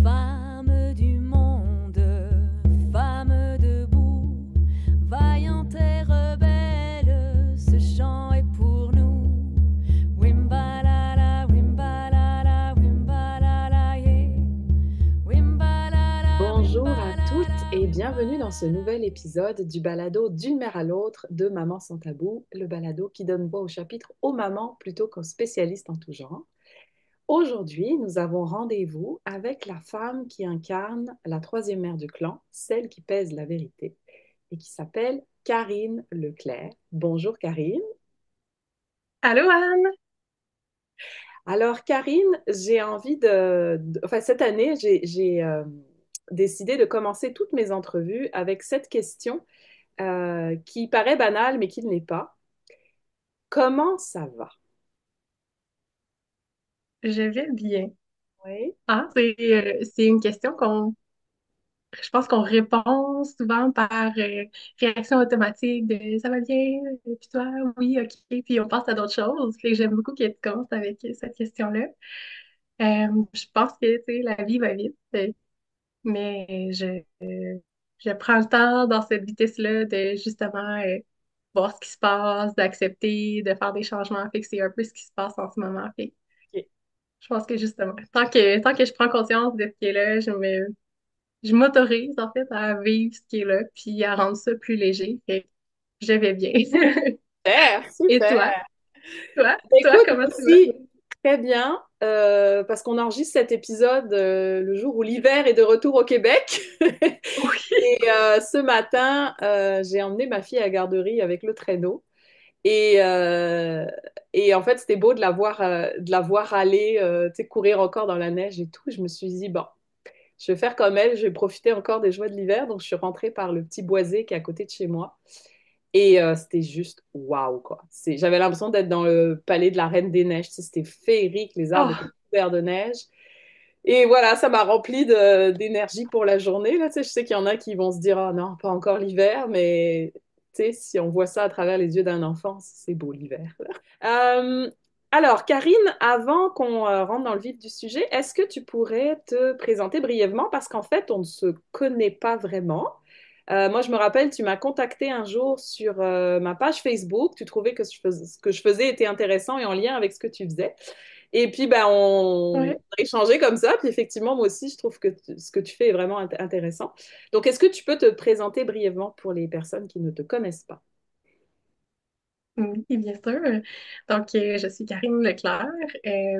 Femme du monde, femme debout, vaillante et rebelle, ce chant est pour nous. Wimbalala, wimbalala, wimbalala, yeah. Wimbalala, Bonjour à toutes wimbalala, et bienvenue dans ce wimbalala. nouvel épisode du balado d'une mère à l'autre de Maman sans tabou, le balado qui donne voix au chapitre aux mamans plutôt qu'aux spécialistes en tout genre. Aujourd'hui, nous avons rendez-vous avec la femme qui incarne la troisième mère du clan, celle qui pèse la vérité, et qui s'appelle Karine Leclerc. Bonjour Karine. Allô, Anne? Alors Karine, j'ai envie enfin cette année, j'ai décidé de commencer toutes mes entrevues avec cette question qui paraît banale mais qui ne l'est pas. Comment ça va? Je vais bien. Oui. Ah, c'est une question je pense qu'on répond souvent par réaction automatique de ça va bien, puis toi, oui, ok, puis on passe à d'autres choses. Fait que j'aime beaucoup que tu commences avec cette question-là. Je pense que, tu sais, la vie va vite, mais je prends le temps dans cette vitesse-là de justement voir ce qui se passe, d'accepter, de faire des changements. Fait que c'est un peu ce qui se passe en ce moment. Fait que Ok. je pense que justement, tant que je prends conscience de ce qui est là, je m'autorise en fait à vivre ce qui est là, puis à rendre ça plus léger. Fait que je vais bien. Super, Et toi? super. Toi, Écoute, comment moi tu vas? aussi, très bien, parce qu'on enregistre cet épisode le jour où l'hiver est de retour au Québec. Oui. Et ce matin, j'ai emmené ma fille à la garderie avec le traîneau. Et, euh, et en fait, c'était beau de la voir aller, tu sais, courir encore dans la neige et tout. Je me suis dit, bon, je vais faire comme elle, je vais profiter encore des joies de l'hiver. Donc, je suis rentrée par le petit boisé qui est à côté de chez moi. Et c'était juste waouh, quoi. J'avais l'impression d'être dans le palais de la Reine des Neiges. Tu sais, c'était féerique, les arbres étaient Oh, couverts de neige. Et voilà, ça m'a rempli d'énergie pour la journée. Là, tu sais, je sais qu'il y en a qui vont se dire, oh non, pas encore l'hiver, mais tu sais, si on voit ça à travers les yeux d'un enfant, c'est beau l'hiver. Euh, alors, Karine, avant qu'on rentre dans le vif du sujet, est-ce que tu pourrais te présenter brièvement? Parce qu'en fait, on ne se connaît pas vraiment. Moi, je me rappelle, tu m'as contacté un jour sur ma page Facebook. Tu trouvais que ce que je faisais était intéressant et en lien avec ce que tu faisais. Et puis, ben, on ouais. a échangé comme ça. Puis, effectivement, moi aussi, je trouve que ce que tu fais est vraiment intéressant. Donc, est-ce que tu peux te présenter brièvement pour les personnes qui ne te connaissent pas? Oui, bien sûr. Donc, je suis Karine Leclerc,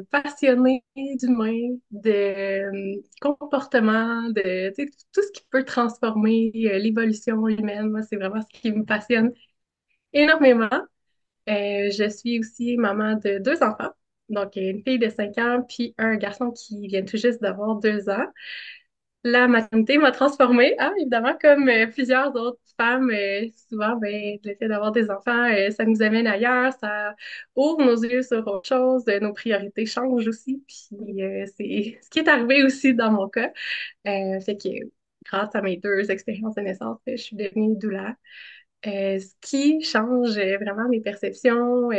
passionnée d'humain, de comportement, de tu sais, tout ce qui peut transformer l'évolution humaine. Moi, c'est vraiment ce qui me passionne énormément. Je suis aussi maman de deux enfants, donc une fille de 5 ans, puis un garçon qui vient tout juste d'avoir 2 ans. La maternité m'a transformée, hein, évidemment, comme plusieurs autres femmes. Souvent, ben, le fait d'avoir des enfants, ça nous amène ailleurs, ça ouvre nos yeux sur autre chose, nos priorités changent aussi. Puis c'est ce qui est arrivé aussi dans mon cas. Fait que grâce à mes deux expériences de naissance, je suis devenue doula. Ce qui change vraiment mes perceptions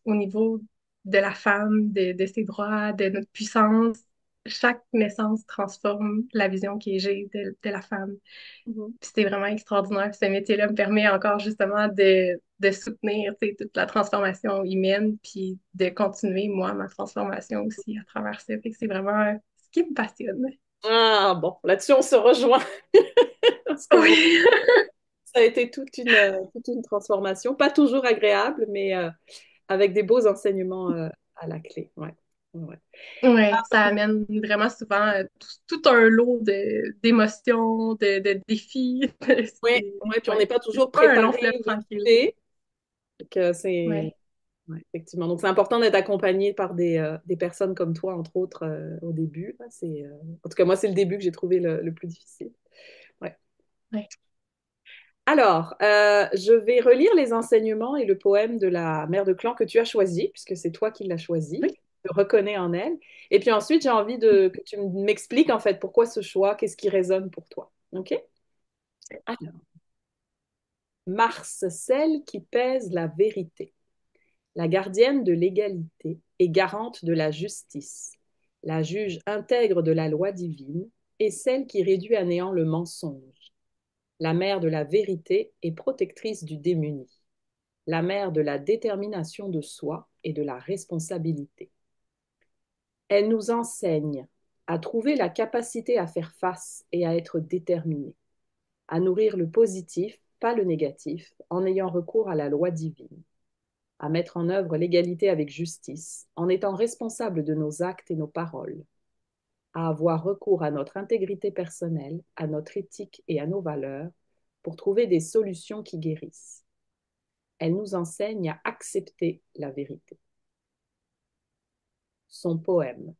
au niveau de la femme, de ses droits, de notre puissance. Chaque naissance transforme la vision que j'ai de la femme. Mhm. Puis c'est vraiment extraordinaire. Ce métier-là me permet encore justement de soutenir, tu sais, toute la transformation humaine, puis de continuer, moi, ma transformation aussi à travers ça. Fait que c'est vraiment ce qui me passionne. Ah, bon, là-dessus, on se rejoint. Parce que moi, Oui. ça a été toute une transformation. Pas toujours agréable, mais avec des beaux enseignements à la clé. Ouais. Ouais. Ouais, ça amène vraiment souvent tout un lot d'émotions, de défis. Ouais, ouais, puis on n'est Ouais, pas c'est toujours pas un long préparé fleuve ou tranquille. équipé. Que c'est Ouais, ouais, effectivement. Donc c'est important d'être accompagné par des personnes comme toi, entre autres, au début. Là, en tout cas, moi, c'est le début que j'ai trouvé le plus difficile. Ouais. ouais. Alors, je vais relire les enseignements et le poème de la mère de clan que tu as choisi, puisque c'est toi qui l'as choisi. Oui. Je reconnais en elle. Et puis ensuite, j'ai envie que tu m'expliques en fait pourquoi ce choix, qu'est-ce qui résonne pour toi. OK? Alors, Mars, celle qui pèse la vérité, la gardienne de l'égalité et garante de la justice, la juge intègre de la loi divine, est celle qui réduit à néant le mensonge, la mère de la vérité et protectrice du démuni, la mère de la détermination de soi et de la responsabilité. Elle nous enseigne à trouver la capacité à faire face et à être déterminé, à nourrir le positif, pas le négatif, en ayant recours à la loi divine, à mettre en œuvre l'égalité avec justice, en étant responsable de nos actes et nos paroles, à avoir recours à notre intégrité personnelle, à notre éthique et à nos valeurs pour trouver des solutions qui guérissent. Elle nous enseigne à accepter la vérité. Son poème.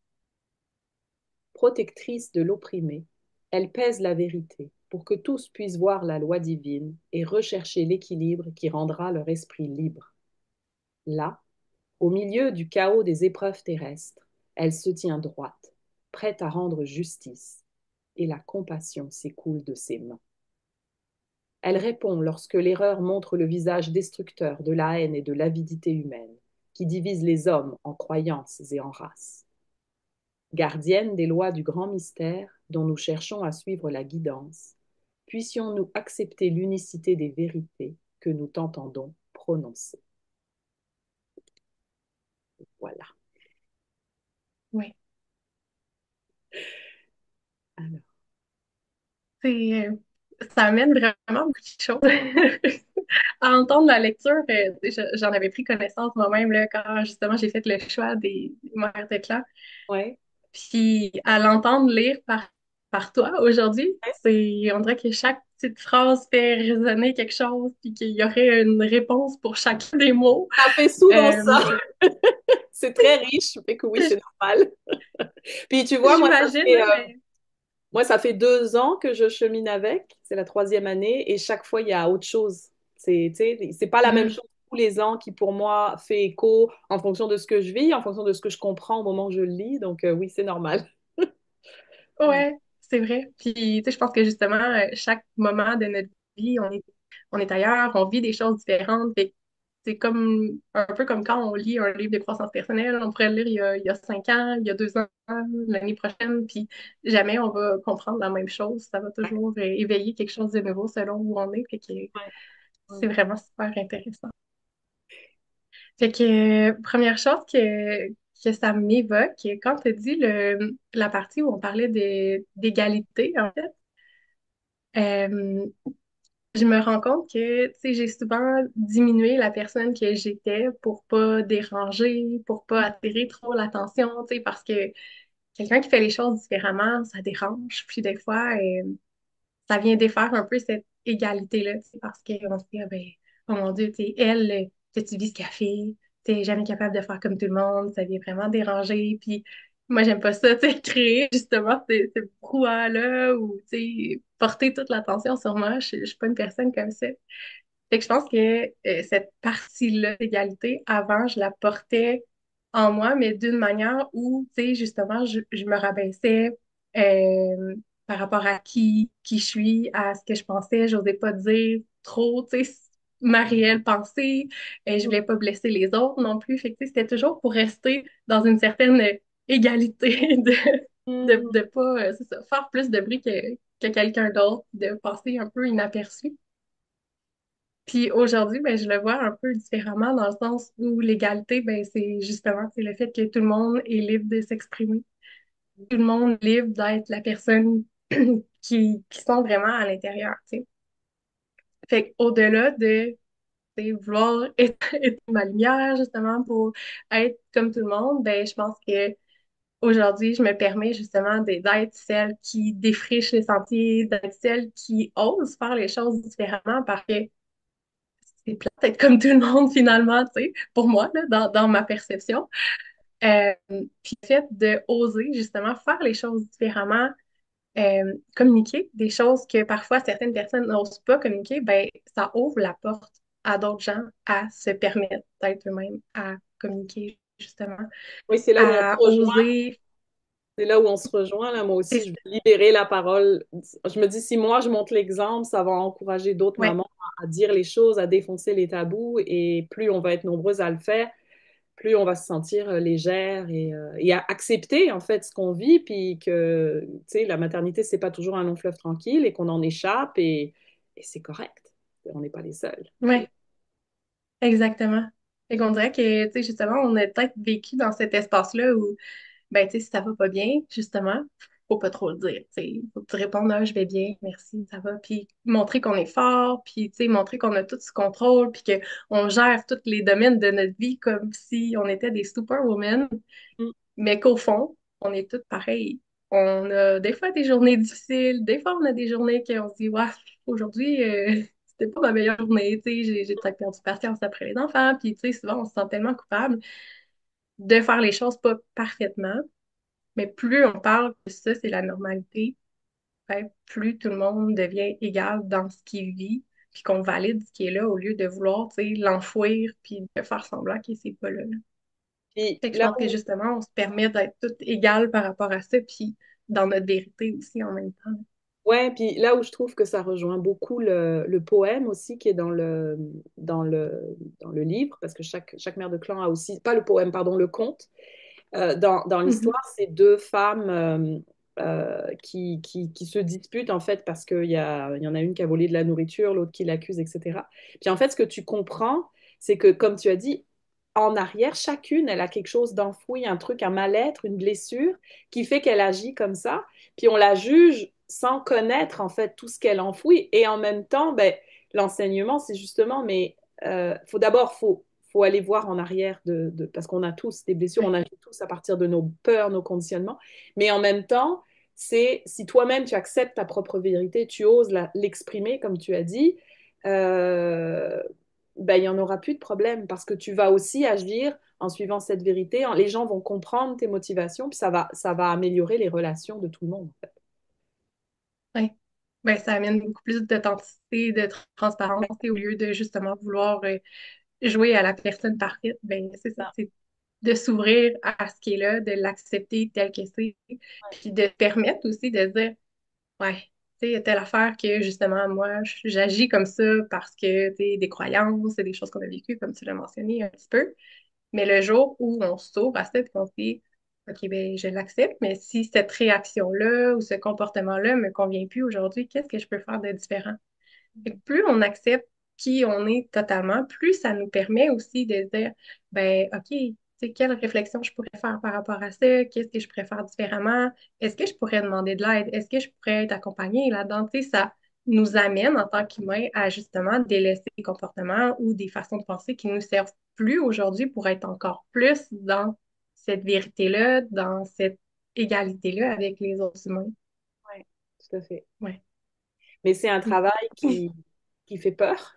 Protectrice de l'opprimé, elle pèse la vérité pour que tous puissent voir la loi divine et rechercher l'équilibre qui rendra leur esprit libre. Là, au milieu du chaos des épreuves terrestres, elle se tient droite, prête à rendre justice, et la compassion s'écoule de ses mains. Elle répond lorsque l'erreur montre le visage destructeur de la haine et de l'avidité humaine, qui divise les hommes en croyances et en races. Gardienne des lois du grand mystère dont nous cherchons à suivre la guidance, puissions-nous accepter l'unicité des vérités que nous t'entendons prononcer. Voilà. Oui. Alors, C'est, ça amène vraiment beaucoup de choses. À entendre la lecture, j'en avais pris connaissance moi-même là, quand justement j'ai fait le choix des mères d'éclat. ouais. Puis à l'entendre lire par toi aujourd'hui, on dirait que chaque petite phrase fait résonner quelque chose, puis qu'il y aurait une réponse pour chacun des mots. Ça fait souvent Euh, ça. C'est très riche, fait que oui, c'est normal. Puis tu vois, J'imagine, là, mais moi, ça fait 2 ans que je chemine avec. C'est la troisième année et chaque fois, il y a autre chose. Tu sais, c'est pas la même mm, chose tous les ans qui, pour moi, fait écho en fonction de ce que je vis, en fonction de ce que je comprends au moment où je le lis. Donc, oui, c'est normal. ouais, c'est vrai. Puis tu sais, je pense que justement, chaque moment de notre vie, on est ailleurs, on vit des choses différentes. Fait que c'est comme un peu comme quand on lit un livre de croissance personnelle, on pourrait le lire il y a 5 ans, il y a 2 ans, l'année prochaine, puis jamais on va comprendre la même chose. Ça va toujours éveiller quelque chose de nouveau selon où on est. Fait que Ouais. c'est vraiment super intéressant. Fait que première chose que ça m'évoque, quand tu dis la partie où on parlait d'égalité, en fait, euh, je me rends compte que, tu sais, j'ai souvent diminué la personne que j'étais pour pas déranger, pour pas attirer trop l'attention, tu sais, parce que quelqu'un qui fait les choses différemment, ça dérange. Puis des fois, ça vient défaire un peu cette égalité-là, tu sais, parce qu'on se dit, ah ben, oh mon Dieu, tu sais, elle, tu vis ce qu'elle fait, t'es jamais capable de faire comme tout le monde, ça vient vraiment déranger, puis moi, j'aime pas ça, tu sais, créer justement ces brouhahas-là, ou, tu sais, porter toute l'attention sur moi, je suis pas une personne comme ça. Fait que je pense que cette partie-là d'égalité, avant, je la portais en moi, mais d'une manière où, tu sais, justement, je me rabaissais euh, par rapport à qui je suis, à ce que je pensais. J'osais pas dire trop, tu sais, ma réelle pensée. Je voulais pas blesser les autres non plus. Fait que, tu sais, c'était toujours pour rester dans une certaine égalité Mhm. de pas, c'est ça, faire plus de bruit que quelqu'un d'autre, de passer un peu inaperçu. Puis aujourd'hui, ben, je le vois un peu différemment dans le sens où l'égalité, ben, c'est le fait que tout le monde est libre de s'exprimer. Tout le monde est libre d'être la personne qui sont vraiment à l'intérieur, tu sais. Fait qu'au-delà de, tu sais, vouloir être ma lumière, justement, pour être comme tout le monde, ben, je pense que aujourd'hui, je me permets justement d'être celle qui défriche les sentiers, d'être celle qui ose faire les choses différemment parce que c'est plate d'être comme tout le monde finalement, tu sais, pour moi, là, dans ma perception. Euh, Puis le fait de oser justement faire les choses différemment, communiquer des choses que parfois certaines personnes n'osent pas communiquer, ben ça ouvre la porte à d'autres gens à se permettre d'être eux-mêmes, à communiquer justement, Oui, c'est là où on se à rejoint. oser. C'est là où on se rejoint. Là, moi aussi, je C'est- veux libérer la parole. Je me dis, si moi, je montre l'exemple, ça va encourager d'autres Ouais, mamans à dire les choses, à défoncer les tabous. Et plus on va être nombreuses à le faire, plus on va se sentir légère et à accepter en fait ce qu'on vit, puis que tu sais, la maternité, c'est pas toujours un long fleuve tranquille et qu'on en échappe et c'est correct. On n'est pas les seuls. Ouais, exactement. Et qu'on dirait que, tu sais, justement, on a peut-être vécu dans cet espace-là où, ben, tu sais, si ça va pas bien, justement, faut pas trop le dire, tu sais. Faut que tu répondes, ah, je vais bien, merci, ça va. Puis montrer qu'on est fort, puis, tu sais, montrer qu'on a tout ce contrôle, puis qu'on gère tous les domaines de notre vie comme si on était des superwomen, Mm. mais qu'au fond, on est toutes pareilles. On a des fois des journées difficiles, des fois on a des journées qu'on se dit, ouais, aujourd'hui, c'était pas ma meilleure journée, tu sais, j'ai peut-être perdu patience après les enfants, puis tu sais, souvent on se sent tellement coupable de faire les choses pas parfaitement, mais plus on parle que ça, c'est la normalité, ben, plus tout le monde devient égal dans ce qu'il vit, puis qu'on valide ce qui est là au lieu de vouloir, tu sais, l'enfouir, puis de faire semblant que c'est pas là. Puis Fait que je là pense que justement, on se permet d'être toutes égales par rapport à ça, puis dans notre vérité aussi en même temps. Ouais, puis là où je trouve que ça rejoint beaucoup le poème aussi qui est dans dans le livre, parce que chaque mère de clan a aussi, pas le poème, pardon, le conte. Dans Mhm. l'histoire, c'est deux femmes qui se disputent en fait parce il y en a une qui a volé de la nourriture, l'autre qui l'accuse, etc. Puis en fait, ce que tu comprends, c'est que comme tu as dit, en arrière, chacune, elle a quelque chose d'enfoui, un truc, un mal-être, une blessure qui fait qu'elle agit comme ça. Puis on la juge sans connaître en fait tout ce qu'elle enfouit. Et en même temps, ben, l'enseignement, c'est justement, mais faut aller voir en arrière parce qu'on a tous des blessures, on Ouais, agit tous à partir de nos peurs, nos conditionnements. Mais en même temps, c'est si toi-même tu acceptes ta propre vérité, tu oses l'exprimer comme tu as dit, euh, ben, il n'y en aura plus de problème parce que tu vas aussi agir en suivant cette vérité. Les gens vont comprendre tes motivations, puis ça va améliorer les relations de tout le monde. En fait. ouais. Ben, ça amène beaucoup plus d'authenticité, de transparence, et au lieu de justement vouloir jouer à la personne parfaite, ben, c'est ça, c'est de s'ouvrir à ce qui est là, de l'accepter tel que c'est, puis de te permettre aussi de se dire, ouais, tu sais, il y a telle affaire que justement, moi, j'agis comme ça parce que, tu sais, des croyances, c'est des choses qu'on a vécues, comme tu l'as mentionné un petit peu. Mais le jour où on s'ouvre à ça et qu'on se dit, OK, ben, je l'accepte, mais si cette réaction-là ou ce comportement-là me convient plus aujourd'hui, qu'est-ce que je peux faire de différent? Fait que plus on accepte qui on est totalement, plus ça nous permet aussi de dire, ben, OK, tu sais, quelle réflexion je pourrais faire par rapport à ça? Qu'est-ce que je pourrais faire différemment? Est-ce que je pourrais demander de l'aide? Est-ce que je pourrais être accompagnée là-dedans? Tu sais, ça nous amène en tant qu'humains à justement délaisser des comportements ou des façons de penser qui nous servent plus aujourd'hui pour être encore plus dans cette vérité-là, dans cette égalité-là avec les autres humains. Ouais, tout à fait. Ouais. Mais c'est un travail qui fait peur,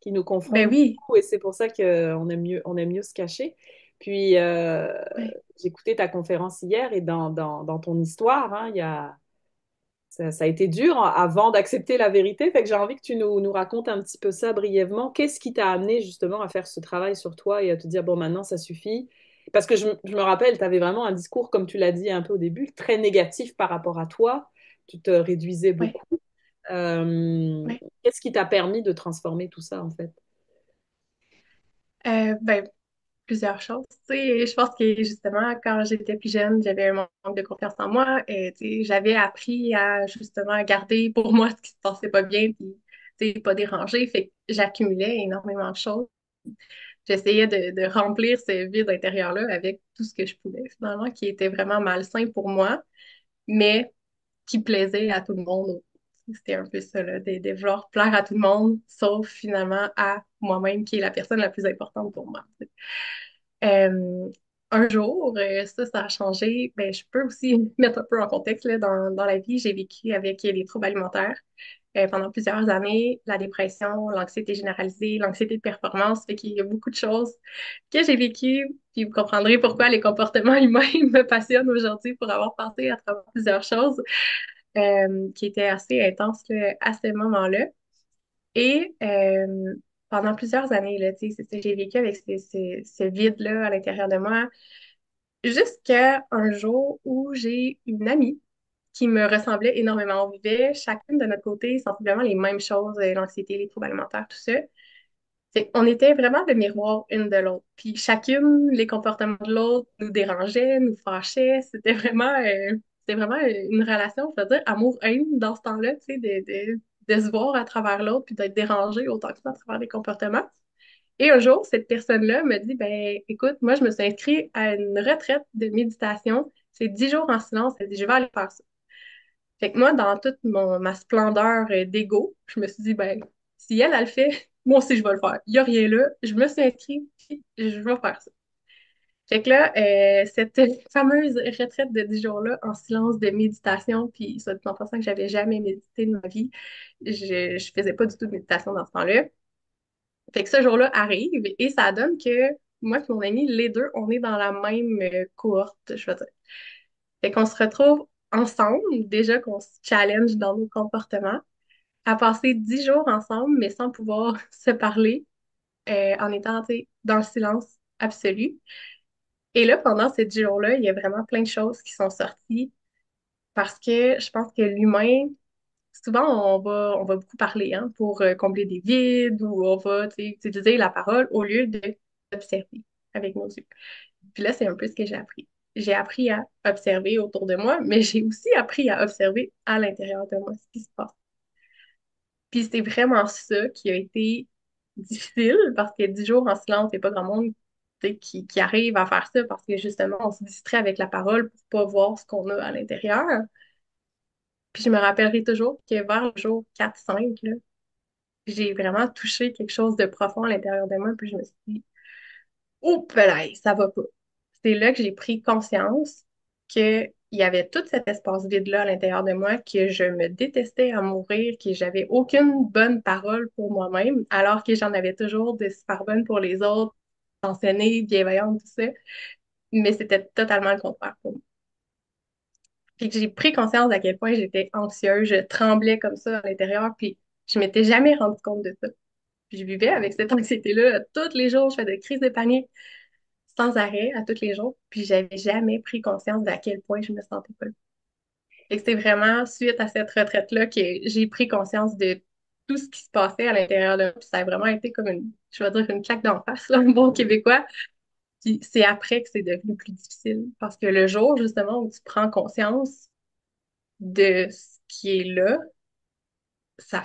qui nous Ben confronte oui. beaucoup, et c'est pour ça on aime mieux se cacher. Puis, Ouais. j'écoutais ta conférence hier et dans ton histoire, hein, ça a été dur avant d'accepter la vérité. Fait que j'ai envie que tu nous racontes un petit peu ça brièvement. Qu'est-ce qui t'a amené justement à faire ce travail sur toi et à te dire, bon, maintenant, ça suffit? Parce que je me rappelle, tu avais vraiment un discours, comme tu l'as dit un peu au début, très négatif par rapport à toi. Tu te réduisais Ouais. beaucoup. Euh, Ouais. Qu'est-ce qui t'a permis de transformer tout ça, en fait? Ben, plusieurs choses. Tu sais, je pense que justement, quand j'étais plus jeune, j'avais un manque de confiance en moi. Et, tu sais, j'avais appris à justement garder pour moi ce qui se passait pas bien, puis tu sais, pas déranger. Fait que j'accumulais énormément de choses. J'essayais de remplir ce vide intérieur-là avec tout ce que je pouvais, finalement, qui était vraiment malsain pour moi, mais qui plaisait à tout le monde. C'était un peu ça, là, de vouloir plaire à tout le monde, sauf finalement à moi-même, qui est la personne la plus importante pour moi. Euh, un jour, ça a changé. Ben, je peux aussi mettre un peu en contexte là, dans la vie. J'ai vécu avec les troubles alimentaires pendant plusieurs années, la dépression, l'anxiété généralisée, l'anxiété de performance. Fait qu'il y a beaucoup de choses que j'ai vécues. Puis vous comprendrez pourquoi les comportements humains me passionnent aujourd'hui pour avoir passé à travers plusieurs choses qui étaient assez intenses là, à ce moment-là. Et pendant plusieurs années, là, tu sais, c'est ça, j'ai vécu avec ce vide-là à l'intérieur de moi, jusqu'à un jour où j'ai une amie qui me ressemblait énormément. On vivait chacune de notre côté sensiblement les mêmes choses, l'anxiété, les troubles alimentaires, tout ça. On était vraiment le miroir une de l'autre. Puis chacune, les comportements de l'autre nous dérangeaient, nous fâchaient. C'était vraiment une relation, je veux dire, amour-haine dans ce temps-là, tu sais, de se voir à travers l'autre puis d'être dérangé autant que ça à travers les comportements. Et un jour, cette personne-là me dit, ben, écoute, moi, je me suis inscrite à une retraite de méditation. C'est 10 jours en silence. Elle dit, je vais aller faire ça. Fait que moi, dans toute ma splendeur d'ego, je me suis dit, ben, si elle le fait, moi aussi, je vais le faire. Il n'y a rien là. Je me suis inscrite, puis je vais faire ça. Fait que là, cette fameuse retraite de 10 jours-là, en silence de méditation, puis ça dit en pensant que j'avais jamais médité de ma vie, je faisais pas du tout de méditation dans ce temps-là. Fait que ce jour-là arrive et ça donne que moi et mon ami, les deux, on est dans la même cohorte, je veux dire. Fait qu'on se retrouve ensemble, déjà qu'on se challenge dans nos comportements, à passer 10 jours ensemble, mais sans pouvoir se parler, en étant, tu sais, dans le silence absolu. Et là, pendant ces 10 jours-là, il y a vraiment plein de choses qui sont sorties parce que je pense que l'humain, souvent, on va beaucoup parler hein, pour combler des vides ou on va, tu sais, utiliser la parole au lieu d'observer avec nos yeux. Puis là, c'est un peu ce que j'ai appris. J'ai appris à observer autour de moi, mais j'ai aussi appris à observer à l'intérieur de moi ce qui se passe. Puis c'est vraiment ça qui a été difficile parce que 10 jours en silence, il n'y a pas grand monde tu sais, qui arrive à faire ça parce que justement, on se distrait avec la parole pour pas voir ce qu'on a à l'intérieur. Puis je me rappellerai toujours que vers le jour 4-5, là, j'ai vraiment touché quelque chose de profond à l'intérieur de moi. Puis je me suis dit, oups là, ça va pas. C'est là que j'ai pris conscience qu'il y avait tout cet espace vide-là à l'intérieur de moi, que je me détestais à mourir, que j'avais aucune bonne parole pour moi-même, alors que j'en avais toujours de super bonnes pour les autres, enseignée, bienveillante, tout ça. Mais c'était totalement le contraire pour moi. Puis que j'ai pris conscience à quel point j'étais anxieuse, je tremblais comme ça à l'intérieur, puis je m'étais jamais rendu compte de ça. Puis je vivais avec cette anxiété-là tous les jours, je faisais des crises de panique sans arrêt à tous les jours, puis j'avais jamais pris conscience d'à quel point je me sentais pas bien. Et c'est vraiment suite à cette retraite-là que j'ai pris conscience de tout ce qui se passait à l'intérieur de moi, puis ça a vraiment été comme je vais dire une claque d'en face, là, un bon Québécois. Puis c'est après que c'est devenu plus difficile, parce que le jour, justement, où tu prends conscience de ce qui est là, ça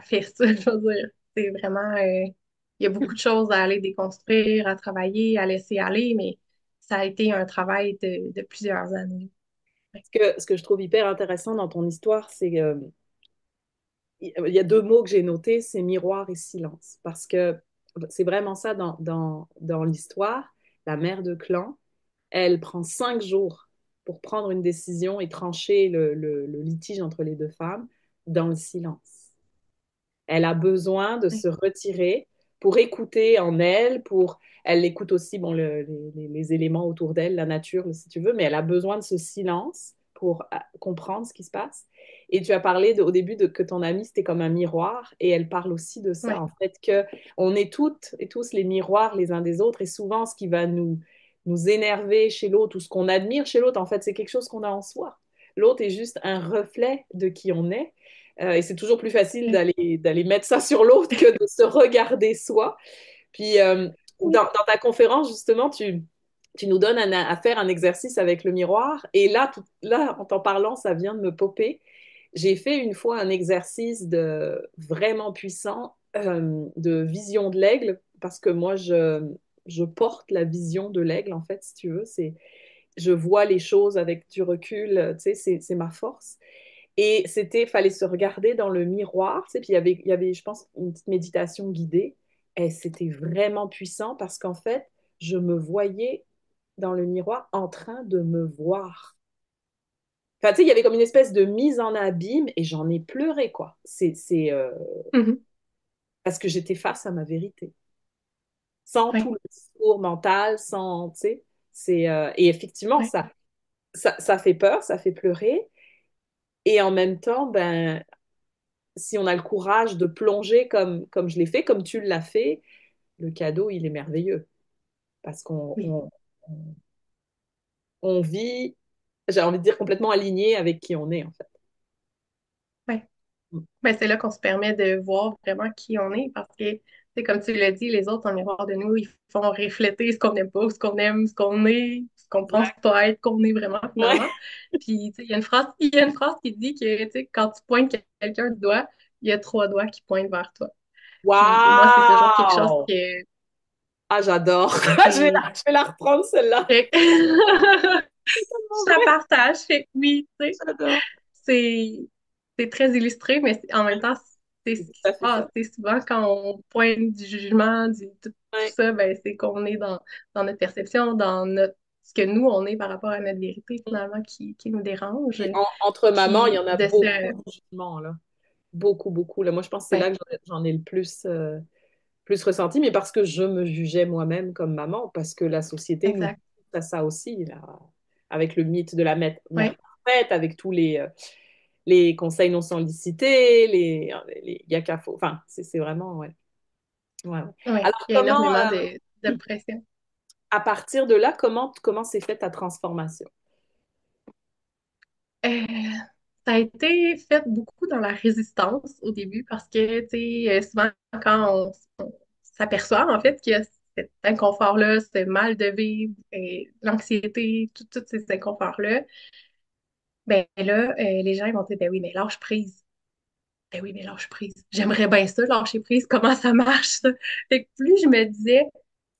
fait ça, je veux dire. C'est vraiment, il y a beaucoup de choses à aller déconstruire, à travailler, à laisser aller, mais ça a été un travail de plusieurs années. Ouais. Ce que je trouve hyper intéressant dans ton histoire, c'est il y a deux mots que j'ai notés, c'est miroir et silence. Parce que c'est vraiment ça dans l'histoire. La mère de clan, elle prend 5 jours pour prendre une décision et trancher le litige entre les deux femmes dans le silence. Elle a besoin de Ouais. se retirer pour écouter en elle, elle écoute aussi bon, les éléments autour d'elle, la nature, si tu veux, mais elle a besoin de ce silence pour comprendre ce qui se passe. Et tu as parlé au début que ton amie, c'était comme un miroir, et elle parle aussi de ça, Ouais. en fait, que on est toutes et tous les miroirs les uns des autres, et souvent, ce qui va nous énerver chez l'autre, ou ce qu'on admire chez l'autre, en fait, c'est quelque chose qu'on a en soi. L'autre est juste un reflet de qui on est. Et c'est toujours plus facile Ouais. d'aller mettre ça sur l'autre que de se regarder soi. Puis, Oui. dans ta conférence, justement, tu nous donnes à faire un exercice avec le miroir. Et là, là, en t'en parlant, ça vient de me popper. J'ai fait une fois un exercice vraiment puissant de vision de l'aigle, parce que moi, je porte la vision de l'aigle, en fait, si tu veux. Je vois les choses avec du recul, tu sais, c'est ma force. Et fallait se regarder dans le miroir, tu sais, puis il y avait, je pense, une petite méditation guidée. Et c'était vraiment puissant parce qu'en fait, je me voyais dans le miroir en train de me voir. Enfin, tu sais, il y avait comme une espèce de mise en abîme et j'en ai pleuré, quoi. Mhm. Parce que j'étais face à ma vérité. Sans tout Ouais. le discours mental, sans, tu sais. Et effectivement, Ouais. ça fait peur, ça fait pleurer. Et en même temps, ben, si on a le courage de plonger comme je l'ai fait, comme tu l'as fait, le cadeau, il est merveilleux. Parce qu'on Oui. on vit, j'ai envie de dire, complètement aligné avec qui on est, en fait. Ouais. Ben, c'est là qu'on se permet de voir vraiment qui on est parce que C'est comme tu l'as dit, les autres en miroir de nous, ils font refléter ce qu'on n'aime pas, ce qu'on aime, ce qu'on est, ce qu'on pense Ouais. pas être, qu'on est vraiment Ouais. finalement. Puis, tu sais, il y a une phrase qui dit que, tu sais, quand tu pointes quelqu'un du doigt, il y a trois doigts qui pointent vers toi. Puis, moi, c'est toujours quelque chose Waouh! Ah, j'adore. qui, Je vais la reprendre, celle-là. fait que- En je la vrai, partage. Fait que oui, tu sais, j'adore. c'est, c'est très illustré, mais en même temps, c'est C'est ce tout qui se à fait passe. ça. C'est souvent quand on pointe du jugement, tout Ouais. ça, ben, c'est qu'on est dans notre perception, dans notre, ce que nous, on est par rapport à notre vérité, finalement, qui nous dérange. Puis entre mamans, il y Puis en a de beaucoup ce... de jugements, là. Beaucoup, beaucoup. Là, moi, je pense que c'est Ben, là que j'en ai le plus ressenti, mais parce que je me jugeais moi-même comme maman, parce que la société nous exact. pousse à ça aussi, là, avec le mythe de la mère Oui, parfaite, avec tous les conseils non sollicités, y a qu'à faut. Enfin, c'est vraiment, ouais. Ouais, ouais. oui. Alors, Il y a énormément de pression. à partir de là, comment s'est faite ta transformation? Euh, Ça a été fait beaucoup dans la résistance au début parce que, tu sais, souvent quand on s'aperçoit en fait qu'il y a cet inconfort-là, ce mal de vivre, et l'anxiété, tous ces inconforts-là, ben là, les gens ils vont dire, ben oui, mais lâche prise. Ben oui, mais lâche prise. J'aimerais bien ça, lâcher prise. Comment ça marche, ça? Fait que plus je me disais,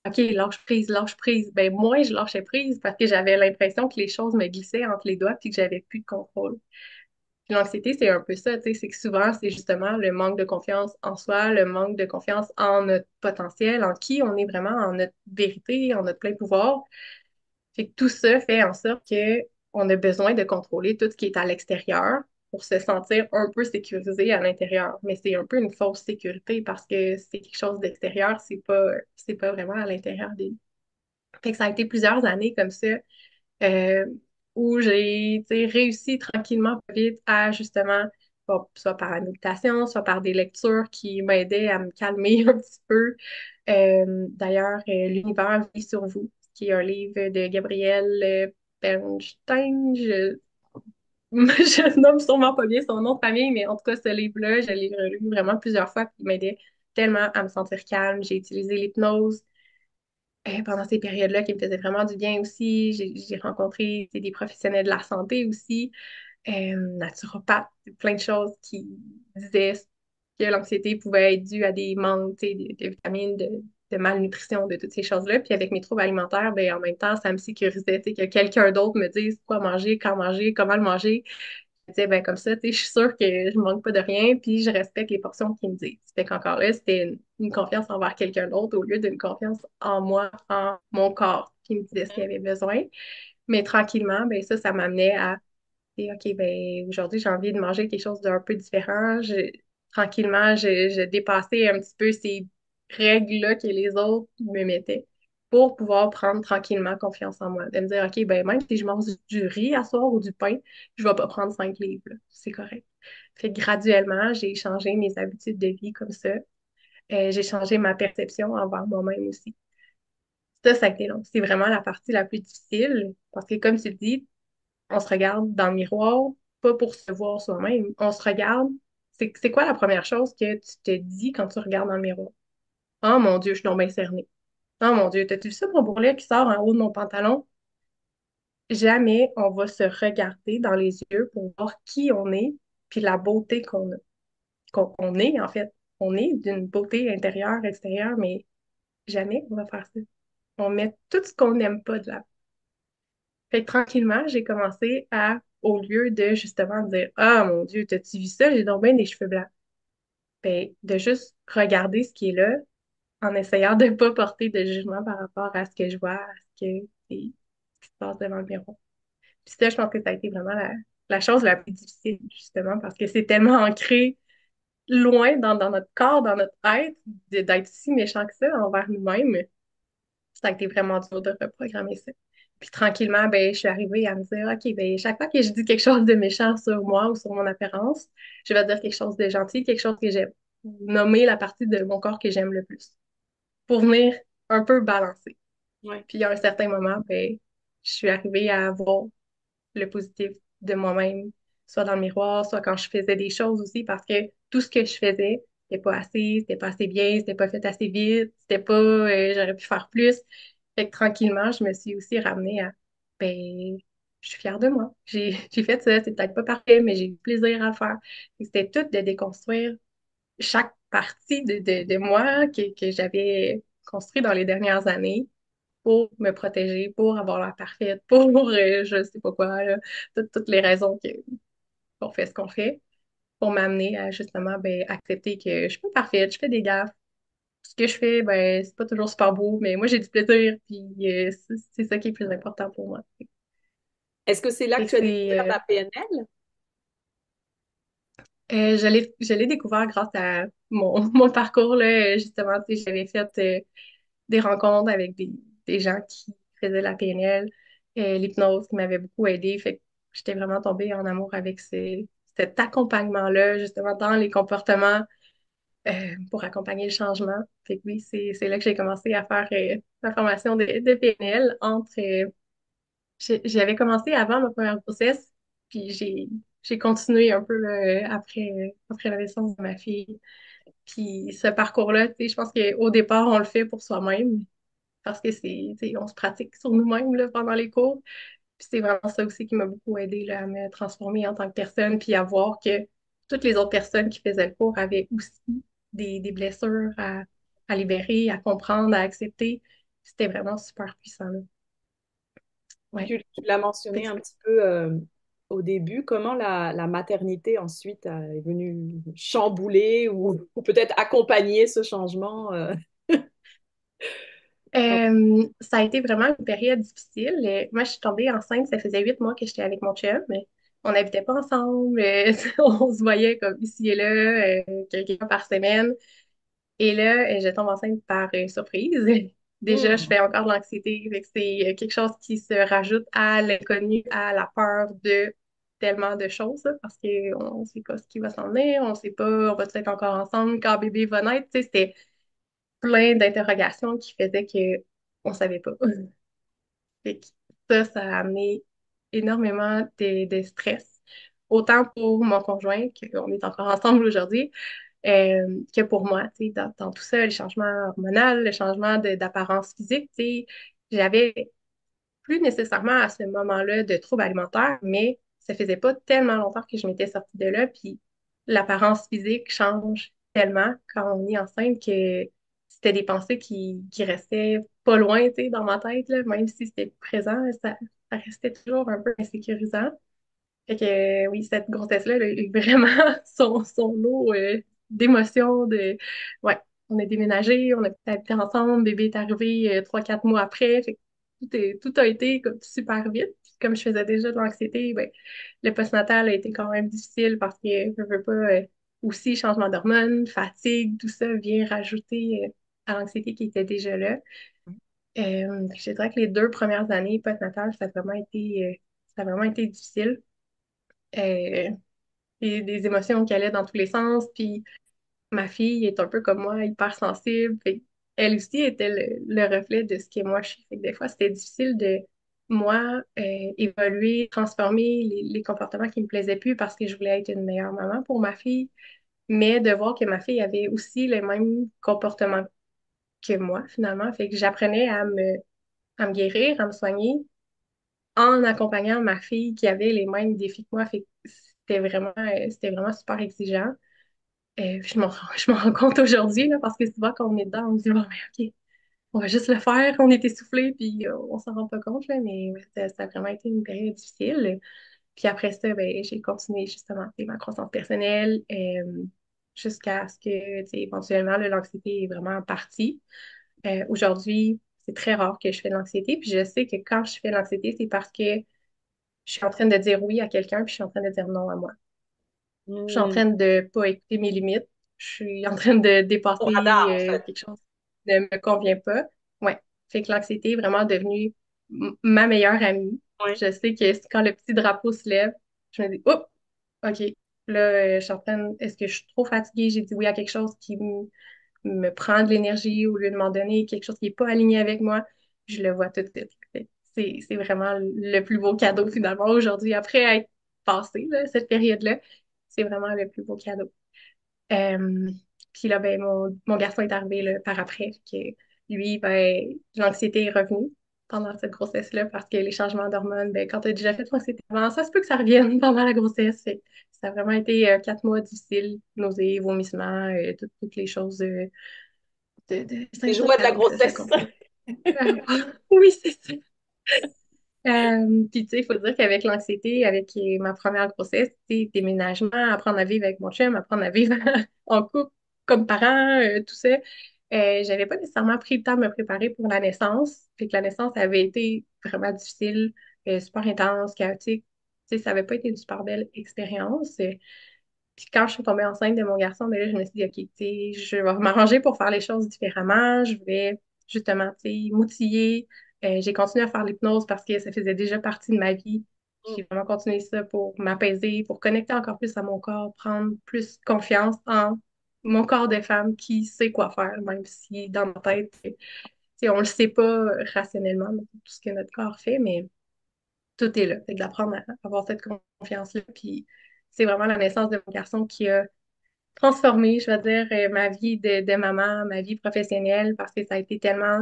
OK, lâche prise, ben moins je lâchais prise parce que j'avais l'impression que les choses me glissaient entre les doigts puis que j'avais plus de contrôle. Puis l'anxiété, c'est un peu ça, tu sais, c'est que souvent, c'est justement le manque de confiance en soi, le manque de confiance en notre potentiel, en qui on est vraiment, en notre vérité, en notre plein pouvoir. Fait que tout ça fait en sorte que on a besoin de contrôler tout ce qui est à l'extérieur pour se sentir un peu sécurisé à l'intérieur. Mais c'est un peu une fausse sécurité parce que c'est quelque chose d'extérieur, c'est pas vraiment à l'intérieur des. Fait que ça a été plusieurs années comme ça euh, où j'ai tu sais, réussi tranquillement, pas vite, à justement, bon, soit par la méditation, soit par des lectures qui m'aidaient à me calmer un petit peu. D'ailleurs, L'univers vit sur vous, qui est un livre de Gabriel Bernstein. Je nomme sûrement pas bien son nom de famille, mais en tout cas, ce livre-là, je l'ai relu vraiment plusieurs fois, puis il m'aidait tellement à me sentir calme. J'ai utilisé l'hypnose pendant ces périodes-là qui me faisaient vraiment du bien aussi. J'ai rencontré tu sais, des professionnels de la santé aussi, naturopathes, plein de choses qui disaient que l'anxiété pouvait être due à des manques tu sais, de vitamines, de malnutrition, de toutes ces choses-là. Puis avec mes troubles alimentaires, ben, en même temps, ça me sécurisait, tu sais, que quelqu'un d'autre me dise quoi manger, quand manger, comment le manger. Je disais, ben, comme ça, tu sais, je suis sûre que je manque pas de rien, puis je respecte les portions qu'ils me disent. Fait qu'encore là, c'était une confiance envers quelqu'un d'autre au lieu d'une confiance en moi, en mon corps, qui me disait ce qu'il avait besoin. Mais tranquillement, ben ça m'amenait à dire, OK, ben aujourd'hui, j'ai envie de manger quelque chose d'un peu différent. Tranquillement, je dépassais un petit peu ces règles-là que les autres me mettaient pour pouvoir prendre tranquillement confiance en moi. De me dire, OK, ben même si je mange du riz à soir ou du pain, je vais pas prendre 5 livres, là. C'est correct. Fait que graduellement, j'ai changé mes habitudes de vie comme ça. J'ai changé ma perception envers moi-même aussi. Ça a été long. C'est vraiment la partie la plus difficile parce que, comme tu le dis, on se regarde dans le miroir, pas pour se voir soi-même. On se regarde. C'est quoi la première chose que tu te dis quand tu regardes dans le miroir? Oh mon Dieu, je suis donc bien cernée. Oh mon Dieu, t'as-tu vu ça, mon bourrelet qui sort en haut de mon pantalon? Jamais on va se regarder dans les yeux pour voir qui on est, puis la beauté qu'on a. Qu'on est, en fait. On est d'une beauté intérieure, extérieure, mais jamais on va faire ça. On met tout ce qu'on n'aime pas de là. Fait que tranquillement, j'ai commencé à, au lieu de justement dire, ah mon Dieu, t'as-tu vu ça? J'ai donc bien des cheveux blancs. Ben, de juste regarder ce qui est là en essayant de ne pas porter de jugement par rapport à ce que je vois, à ce qui se passe devant le miroir. Puis ça, je pense que ça a été vraiment la chose la plus difficile, justement, parce que c'est tellement ancré loin dans notre corps, dans notre être, d'être si méchant que ça envers nous-mêmes. Ça a été vraiment dur de reprogrammer ça. Puis tranquillement, ben, je suis arrivée à me dire, OK, ben, chaque fois que je dis quelque chose de méchant sur moi ou sur mon apparence, je vais dire quelque chose de gentil, quelque chose que j'aime. Nommer la partie de mon corps que j'aime le plus. Pour venir un peu balancer. Ouais. Puis à un certain moment, ben, je suis arrivée à voir le positif de moi-même, soit dans le miroir, soit quand je faisais des choses aussi, parce que tout ce que je faisais c'était pas assez, c'était pas assez bien, c'était pas fait assez vite, c'était pas, j'aurais pu faire plus. Fait que tranquillement, je me suis aussi ramenée à, ben, je suis fière de moi. J'ai fait ça, c'est peut-être pas parfait, mais j'ai eu plaisir à le faire. Fait que c'était tout de déconstruire chaque partie de moi que j'avais construit dans les dernières années pour me protéger, pour avoir l'air parfaite, pour je sais pas quoi, là, toutes les raisons qu'on fait ce qu'on fait, pour m'amener à justement ben, accepter que je suis pas parfaite, je fais des gaffes. Ce que je fais, ben, c'est pas toujours super beau, mais moi j'ai du plaisir, puis c'est ça qui est plus important pour moi. Est-ce que c'est là Fait que que tu as découvert ta PNL? je l'ai découvert grâce à mon parcours, là, justement, tu sais, j'avais fait des rencontres avec des gens qui faisaient la PNL, l'hypnose qui m'avait beaucoup aidée. Fait que j'étais vraiment tombée en amour avec cet accompagnement-là, justement, dans les comportements pour accompagner le changement. Fait que oui, c'est là que j'ai commencé à faire ma formation de PNL j'avais commencé avant ma première grossesse, puis j'ai continué un peu là, après la naissance de ma fille. Puis ce parcours-là, tu sais, je pense qu'au départ, on le fait pour soi-même parce que c'est, tu sais, on se pratique sur nous-mêmes là, pendant les cours. Puis c'est vraiment ça aussi qui m'a beaucoup aidé là, à me transformer en tant que personne, puis à voir que toutes les autres personnes qui faisaient le cours avaient aussi des blessures à libérer, à comprendre, à accepter. C'était vraiment super puissant, là. Ouais. Tu l'as Fait mentionné que un petit peu au début, comment la maternité ensuite est venue chambouler ou peut-être accompagner ce changement Ça a été vraiment une période difficile. Moi, je suis tombée enceinte, ça faisait 8 mois que j'étais avec mon chum. Mais on n'habitait pas ensemble, on se voyait comme ici et là, quelques fois par semaine. Et là, je tombe enceinte par surprise. Déjà, je Hmm. fais encore de l'anxiété. Fait que c'est quelque chose qui se rajoute à l'inconnu, à la peur de tellement de choses, là, parce qu'on ne sait pas ce qui va s'en venir, on ne sait pas, on va être encore ensemble quand bébé va naître. Tu sais, c'était plein d'interrogations qui faisaient que on savait pas. Fait que ça a amené énormément de stress, autant pour mon conjoint, qu'on est encore ensemble aujourd'hui, que pour moi, tu sais, dans tout ça, les changements hormonaux, le changement d'apparence physique, tu sais, j'avais plus nécessairement à ce moment-là de troubles alimentaires, mais ça faisait pas tellement longtemps que je m'étais sortie de là, puis l'apparence physique change tellement quand on est enceinte que c'était des pensées qui restaient pas loin, tu sais, dans ma tête, là, même si c'était présent, ça restait toujours un peu insécurisant. Fait que oui, cette grossesse-là elle a eu vraiment son lot d'émotions, Ouais, on a déménagé, on a habité ensemble, bébé est arrivé 3, 4 mois après. Fait que tout a été comme super vite. Puis comme je faisais déjà de l'anxiété, ben, le postnatal a été quand même difficile parce que je veux pas aussi changement d'hormones, fatigue, tout ça vient rajouter à l'anxiété qui était déjà là. Je dirais que les 2 premières années postnatales, ça a vraiment été difficile euh, et des émotions qui allaient dans tous les sens. Puis ma fille est un peu comme moi, hyper sensible. Elle aussi était le reflet de ce que moi je suis. Fait que des fois, c'était difficile de moi évoluer, transformer les comportements qui me plaisaient plus parce que je voulais être une meilleure maman pour ma fille, mais de voir que ma fille avait aussi les mêmes comportements que moi, finalement. Fait que j'apprenais à me guérir, à me soigner en accompagnant ma fille qui avait les mêmes défis que moi. Fait que c'était vraiment super exigeant. Je m'en rends compte aujourd'hui, là, parce que souvent, quand on est dedans, on se dit, bon, mais OK, on va juste le faire, on est essoufflé, puis on s'en rend pas compte, là, mais ouais, ça a vraiment été une période difficile. Puis après ça, ben, j'ai continué justement tu sais, ma croissance personnelle jusqu'à ce que, tu sais, éventuellement, là, l'anxiété est vraiment partie. Aujourd'hui, c'est très rare que je fais de l'anxiété, puis je sais que quand je fais de l'anxiété, c'est parce que je suis en train de dire oui à quelqu'un, puis je suis en train de dire non à moi. Je suis en Hmm. train de pas écouter mes limites. Je suis en train de Au dépasser radar, en fait. quelque chose qui ne me convient pas. Ouais. Fait que l'anxiété est vraiment devenue ma meilleure amie. Oui. Je sais que quand le petit drapeau se lève, je me dis, oups, OK. Là, je suis en train, est-ce que je suis trop fatiguée? J'ai dit oui à quelque chose qui me prend de l'énergie au lieu de m'en donner, quelque chose qui n'est pas aligné avec moi. Je le vois tout de suite. Fait que c'est vraiment le plus beau cadeau finalement aujourd'hui. Après être passé, là, cette période-là, c'est vraiment le plus beau cadeau. Euh, Puis là, ben, mon garçon est arrivé là, par après. Que lui, ben, l'anxiété est revenue pendant cette grossesse-là parce que les changements d'hormones, ben, quand tu as déjà fait l'anxiété avant, ça se peut que ça revienne pendant la grossesse. Fait que ça a vraiment été 4 mois difficiles, nausées, vomissements, toutes les choses de Les joies de la symptômes que ça grossesse. comporte. Oui, c'est ça. Puis, tu sais, il faut dire qu'avec l'anxiété, avec ma première grossesse, tu sais, déménagement, apprendre à vivre avec mon chum, apprendre à vivre en couple, comme parent, tout ça, j'avais pas nécessairement pris le temps de me préparer pour la naissance. Puis que la naissance avait été vraiment difficile, super intense, chaotique. Tu sais, ça avait pas été une super belle expérience. Puis quand je suis tombée enceinte de mon garçon, ben là, je me suis dit, OK, tu sais, je vais m'arranger pour faire les choses différemment. Je vais justement, tu sais, m'outiller. J'ai continué à faire l'hypnose parce que ça faisait déjà partie de ma vie. J'ai vraiment continué ça pour m'apaiser, pour connecter encore plus à mon corps, prendre plus confiance en mon corps de femme qui sait quoi faire, même si dans ma tête, tu sais, on le sait pas rationnellement, tout ce que notre corps fait, mais tout est là. Fait que d'apprendre à avoir cette confiance-là. Puis c'est vraiment la naissance de mon garçon qui a transformé, je vais dire, ma vie de maman, ma vie professionnelle, parce que ça a été tellement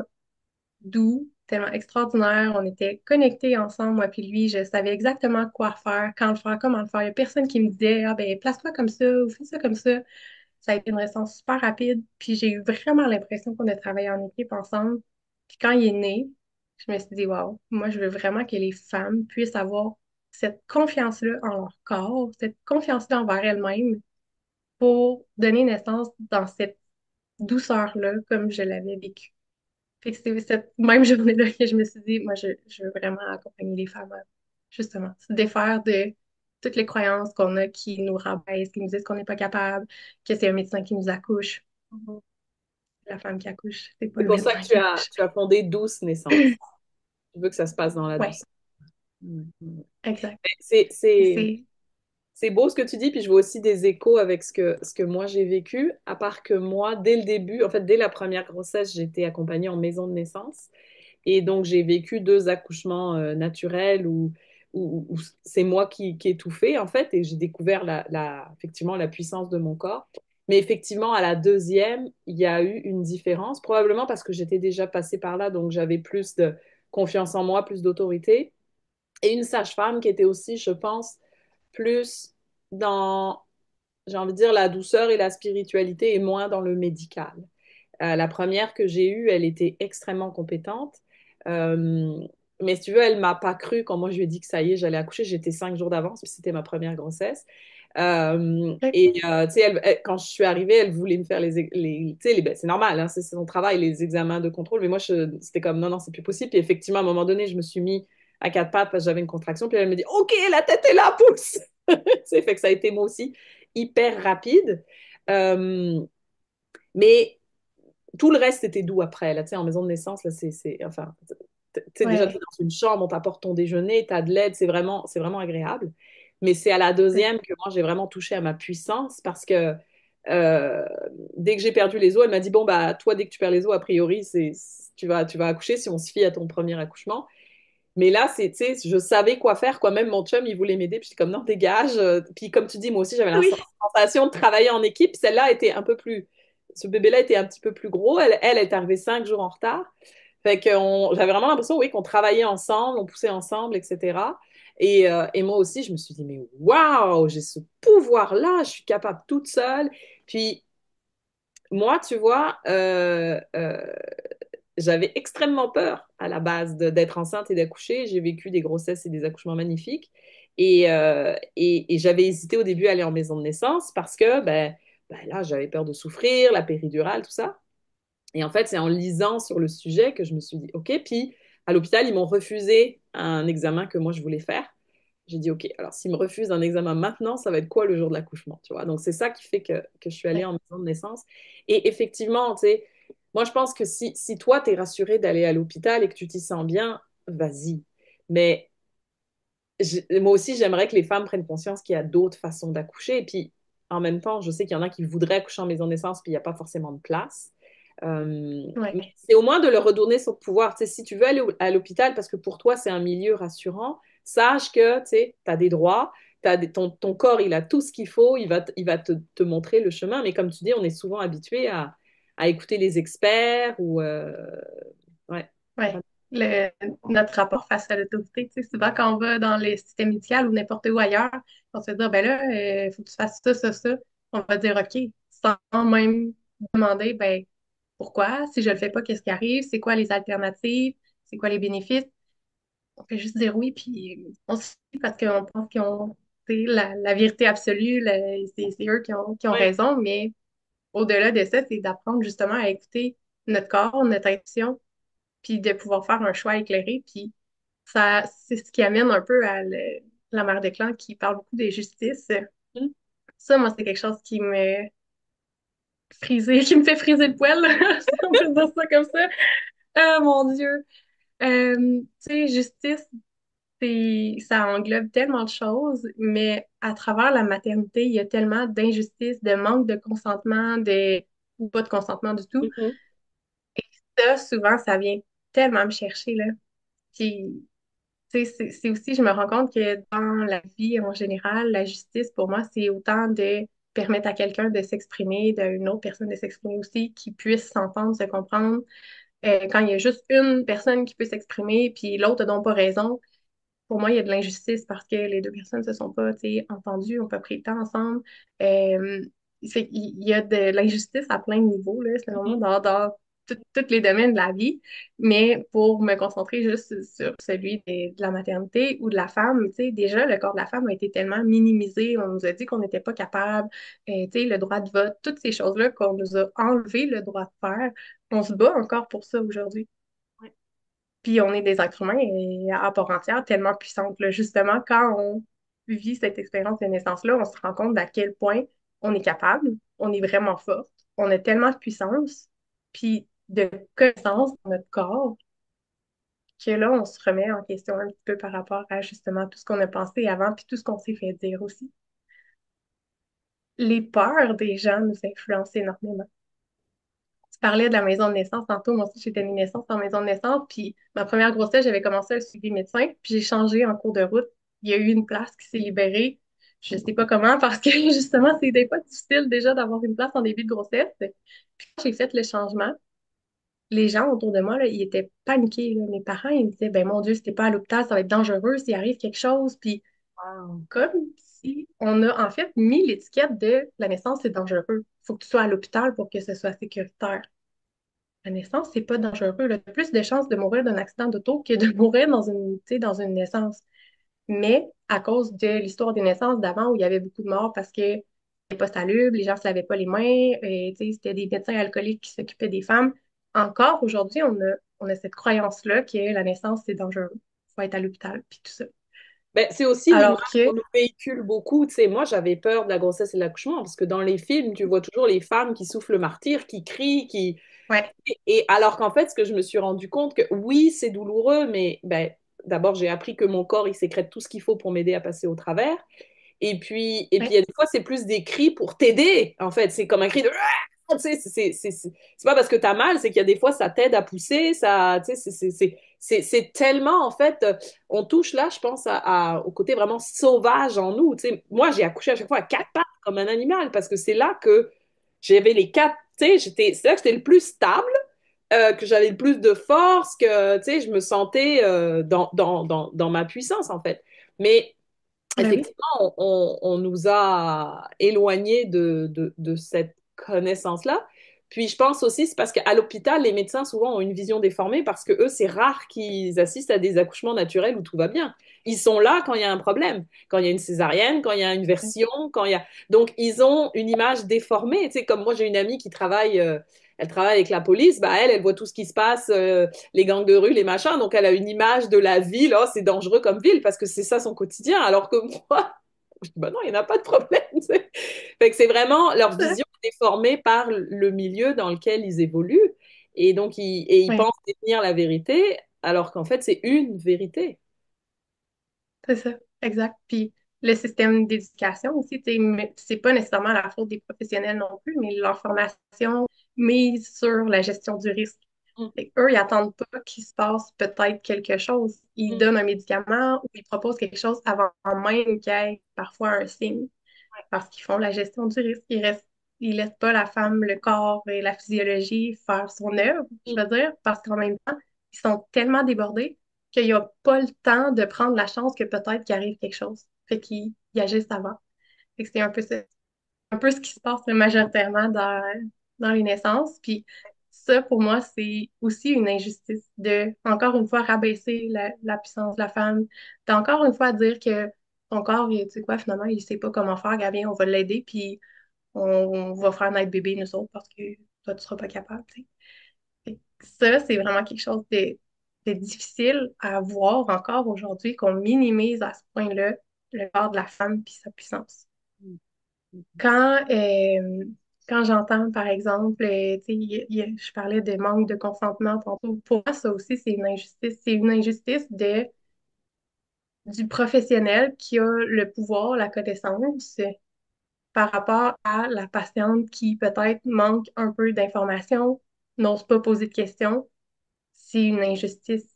doux, tellement extraordinaire. On était connectés ensemble, moi puis lui. Je savais exactement quoi faire, quand le faire, comment le faire. Il n'y a personne qui me disait, ah ben, place-toi comme ça ou fais ça comme ça. Ça a été une réponse super rapide. Puis j'ai eu vraiment l'impression qu'on a travaillé en équipe ensemble. Puis quand il est né, je me suis dit, waouh, moi, je veux vraiment que les femmes puissent avoir cette confiance-là en leur corps, cette confiance-là envers elles-mêmes pour donner naissance dans cette douceur-là comme je l'avais vécu. Fait que c'est cette même journée-là que je me suis dit, moi, je veux vraiment accompagner les femmes à, justement, se défaire de toutes les croyances qu'on a qui nous rabaissent, qui nous disent qu'on n'est pas capable, que c'est un médecin qui nous accouche. Mhm. La femme qui accouche, c'est pas C'est le pour ça médecin que qui accouche. tu as fondé Douce Naissance. Tu veux que ça se passe dans la Ouais, douceur. Mhm. exact. C'est, c'est, C'est, c'est beau ce que tu dis, puis je vois aussi des échos avec ce que moi j'ai vécu, à part que moi, dès le début, en fait, dès la première grossesse, j'étais accompagnée en maison de naissance. Et donc, j'ai vécu deux accouchements naturels où c'est moi qui ai tout fait, en fait, et j'ai découvert effectivement la puissance de mon corps. Mais effectivement, à la deuxième, il y a eu une différence, probablement parce que j'étais déjà passée par là, donc j'avais plus de confiance en moi, plus d'autorité. Et une sage-femme qui était aussi, je pense, plus dans, j'ai envie de dire, la douceur et la spiritualité et moins dans le médical. La première que j'ai eue, elle était extrêmement compétente. Euh, mais si tu veux, elle m'a pas cru quand moi je lui ai dit que ça y est, j'allais accoucher. J'étais 5 jours d'avance, puis c'était ma première grossesse. Tu sais, quand je suis arrivée, elle voulait me faire tu sais, ben, c'est normal, hein, c'est son travail, les examens de contrôle. Mais moi, c'était comme non, non, c'est plus possible. Puis effectivement, à un moment donné, je me suis mis à quatre pattes parce que j'avais une contraction. Puis elle me dit, OK, la tête est là, pousse. C'est fait que ça a été moi aussi hyper rapide. Euh, mais tout le reste était doux après. Là, tu sais, en maison de naissance, là, enfin, tu sais, déjà, tu es ouais, dans une chambre, on t'apporte ton déjeuner, tu as de l'aide, c'est vraiment agréable. Mais c'est à la ouais. deuxième que moi, j'ai vraiment touché à ma puissance parce que euh, dès que j'ai perdu les os, elle m'a dit, bon, bah, toi, dès que tu perds les os, a priori, tu vas accoucher si on se fie à ton premier accouchement. Mais là, tu sais, je savais quoi faire, quoi. Même mon chum, il voulait m'aider. Puis j'étais comme, non, dégage. Puis comme tu dis, moi aussi, j'avais la Oui, sensation de travailler en équipe. Celle-là était un peu plus... Ce bébé-là était un petit peu plus gros. Elle est arrivée 5 jours en retard. Fait que j'avais vraiment l'impression, oui, qu'on travaillait ensemble, on poussait ensemble, etc. Et moi aussi, je me suis dit, mais waouh, j'ai ce pouvoir-là, je suis capable toute seule. Puis moi, tu vois, j'avais extrêmement peur à la base d'être enceinte et d'accoucher. J'ai vécu des grossesses et des accouchements magnifiques. Et j'avais hésité au début à aller en maison de naissance parce que là, j'avais peur de souffrir, la péridurale, tout ça. Et en fait, c'est en lisant sur le sujet que je me suis dit, OK. Puis à l'hôpital, ils m'ont refusé un examen que moi, je voulais faire. J'ai dit, OK, alors s'ils me refusent un examen maintenant, ça va être quoi le jour de l'accouchement, tu vois? Donc, c'est ça qui fait que je suis allée ouais, en maison de naissance. Et effectivement, tu sais, moi, je pense que si toi, tu es rassuré d'aller à l'hôpital et que tu t'y sens bien, vas-y. Mais moi aussi, j'aimerais que les femmes prennent conscience qu'il y a d'autres façons d'accoucher. Et puis, en même temps, je sais qu'il y en a qui voudraient accoucher en maison de naissance, puis il n'y a pas forcément de place. Mais ouais, c'est au moins de leur redonner son pouvoir. Tu sais, si tu veux aller à l'hôpital parce que pour toi, c'est un milieu rassurant, sache que tu sais, as des droits, ton corps, il a tout ce qu'il faut, il va te montrer le chemin. Mais comme tu dis, on est souvent habitué à écouter les experts ou ouais. Ouais. Le, notre rapport face à l'autorité, tu sais, souvent quand on va dans les systèmes médicaux ou n'importe où ailleurs, on se dit, ah, ben là, il faut que tu fasses ça, ça, ça. On va dire, OK, sans même demander, ben, pourquoi? Si je le fais pas, qu'est-ce qui arrive? C'est quoi les alternatives? C'est quoi les bénéfices? On fait juste dire oui, puis on se dit parce qu'on pense qu'ils ont, tu sais, la vérité absolue, c'est eux qui ont Ouais. raison, mais au-delà de ça, c'est d'apprendre justement à écouter notre corps, notre intuition, puis de pouvoir faire un choix éclairé. Puis ça, c'est ce qui amène un peu à la mère de clan qui parle beaucoup de justice. Mm. Ça, moi, c'est quelque chose qui me fait friser le poil, si on peut dire ça comme ça. Ah, mon Dieu. Tu sais, justice, ça englobe tellement de choses, mais à travers la maternité, il y a tellement d'injustices, de manque de consentement, ou pas de consentement du tout. Mhm. Ça, souvent, ça vient tellement me chercher, là. Puis, tu sais, c'est aussi, je me rends compte que dans la vie en général, la justice, pour moi, c'est autant de permettre à quelqu'un de s'exprimer, d'une autre personne de s'exprimer aussi, qui puisse s'entendre, se comprendre. Quand il y a juste une personne qui peut s'exprimer, puis l'autre n'a donc pas raison, pour moi, il y a de l'injustice parce que les deux personnes ne se sont pas, tu sais, entendues, n'ont pas pris le temps ensemble. Euh, il y a de l'injustice à plein de niveaux, là, c'est vraiment Mhm. dans tous les domaines de la vie. Mais pour me concentrer juste sur celui de la maternité ou de la femme, tu sais, déjà, le corps de la femme a été tellement minimisé. On nous a dit qu'on n'était pas capable, tu sais, le droit de vote, toutes ces choses-là qu'on nous a enlevé le droit de faire. On se bat encore pour ça aujourd'hui. Ouais. Puis on est des êtres humains et à part entière tellement puissantes. Là. Justement, quand on vit cette expérience de naissance-là, on se rend compte d'à quel point on est capable, on est vraiment fort, on a tellement de puissance, puis de connaissance dans notre corps, que là, on se remet en question un petit peu par rapport à justement tout ce qu'on a pensé avant, puis tout ce qu'on s'est fait dire aussi. Les peurs des gens nous influencent énormément. Tu parlais de la maison de naissance tantôt. Moi aussi, j'étais une naissance en maison de naissance. Puis ma première grossesse, j'avais commencé le suivi médecin. Puis j'ai changé en cours de route. Il y a eu une place qui s'est libérée. Je sais pas comment parce que justement, c'est des fois difficile déjà d'avoir une place en début de grossesse. Puis quand j'ai fait le changement, les gens autour de moi, là, ils étaient paniqués. Là. Mes parents, ils me disaient, ben mon Dieu, si t'es pas à l'hôpital, ça va être dangereux s'il arrive quelque chose. Puis Wow. comme si on a en fait mis l'étiquette de la naissance, c'est dangereux. Il faut que tu sois à l'hôpital pour que ce soit sécuritaire. La naissance, c'est pas dangereux. Là. Tu as plus de chances de mourir d'un accident d'auto que de mourir tu sais, dans une naissance. Mais à cause de l'histoire des naissances d'avant où il y avait beaucoup de morts parce que c'était pas salubre, les gens se lavaient pas les mains, et, tu sais, c'était des médecins alcooliques qui s'occupaient des femmes. Encore aujourd'hui, on a cette croyance-là que la naissance, c'est dangereux. Il faut être à l'hôpital, puis tout ça. Ben, c'est aussi l'image Alors que, qu'on nous véhicule beaucoup. Tu sais, moi, j'avais peur de la grossesse et de l'accouchement parce que dans les films, tu vois toujours les femmes qui souffrent le martyre, qui crient, qui... ouais, Et alors qu'en fait, ce que je me suis rendu compte que oui, c'est douloureux, mais ben, d'abord, j'ai appris que mon corps, il sécrète tout ce qu'il faut pour m'aider à passer au travers. Et puis, il y ouais, a des fois, c'est plus des cris pour t'aider. En fait, c'est comme un cri de... Tu sais, c'est pas parce que t'as mal, c'est qu'il y a des fois, ça t'aide à pousser. Ça, tu sais, c'est tellement, en fait, on touche là, je pense, au côté vraiment sauvage en nous. Tu sais, moi, j'ai accouché à chaque fois à quatre pattes comme un animal parce que c'est là que j'avais les quatre... Tu sais, c'est là que j'étais le plus stable, que j'avais le plus de force, que, tu sais, je me sentais dans ma puissance, en fait. Mais ben oui, effectivement, on nous a éloignés de cette connaissance-là. Puis je pense aussi, c'est parce qu'à l'hôpital, les médecins souvent ont une vision déformée parce que eux, c'est rare qu'ils assistent à des accouchements naturels où tout va bien. Ils sont là quand il y a un problème, quand il y a une césarienne, quand il y a une version, quand il y a... Donc, ils ont une image déformée. Tu sais, comme moi, j'ai une amie qui travaille, elle travaille avec la police, bah elle voit tout ce qui se passe, les gangs de rue, les machins. Donc, elle a une image de la ville. Oh, c'est dangereux comme ville parce que c'est ça son quotidien. Alors que moi, je dis, bah non, il n'y en a pas de problème. Tu sais. Fait que c'est vraiment leur vision déformée par le milieu dans lequel ils évoluent. Et donc, ils ouais. pensent détenir la vérité alors qu'en fait, c'est une vérité. C'est ça, exact. Puis le système d'éducation aussi, tu sais, c'est pas nécessairement la faute des professionnels non plus, mais l'information mise sur la gestion du risque. Mm, Fait eux, ils attendent pas qu'il se passe peut-être quelque chose. Ils mm. donnent un médicament ou ils proposent quelque chose avant même qu'il y ait parfois un signe parce qu'ils font la gestion du risque. Ils laissent pas la femme, le corps et la physiologie faire son œuvre, je Mm. veux dire, parce qu'en même temps, ils sont tellement débordés qu'il n'y a pas le temps de prendre la chance que peut-être qu'il arrive quelque chose. Fait qu'ils agissent avant. Fait que c'est un peu ça, un peu ce qui se passe majoritairement dans les naissances. Puis ça, pour moi, c'est aussi une injustice de, encore une fois, rabaisser la puissance de la femme, d'encore une fois dire que ton corps, tu sais quoi, finalement, il sait pas comment faire, Gabien, on va l'aider, puis on va faire naître bébé, nous autres, parce que toi, tu seras pas capable, tu sais. Fait que ça, c'est vraiment quelque chose de difficile à voir encore aujourd'hui, qu'on minimise à ce point-là le corps de la femme puis sa puissance. Mm. Quand, quand j'entends, par exemple, tu sais, je parlais de manque de consentement tantôt, pour moi, ça aussi, c'est une injustice. C'est une injustice du professionnel qui a le pouvoir, la connaissance par rapport à la patiente qui peut-être manque un peu d'informations, n'ose pas poser de questions. C'est une injustice,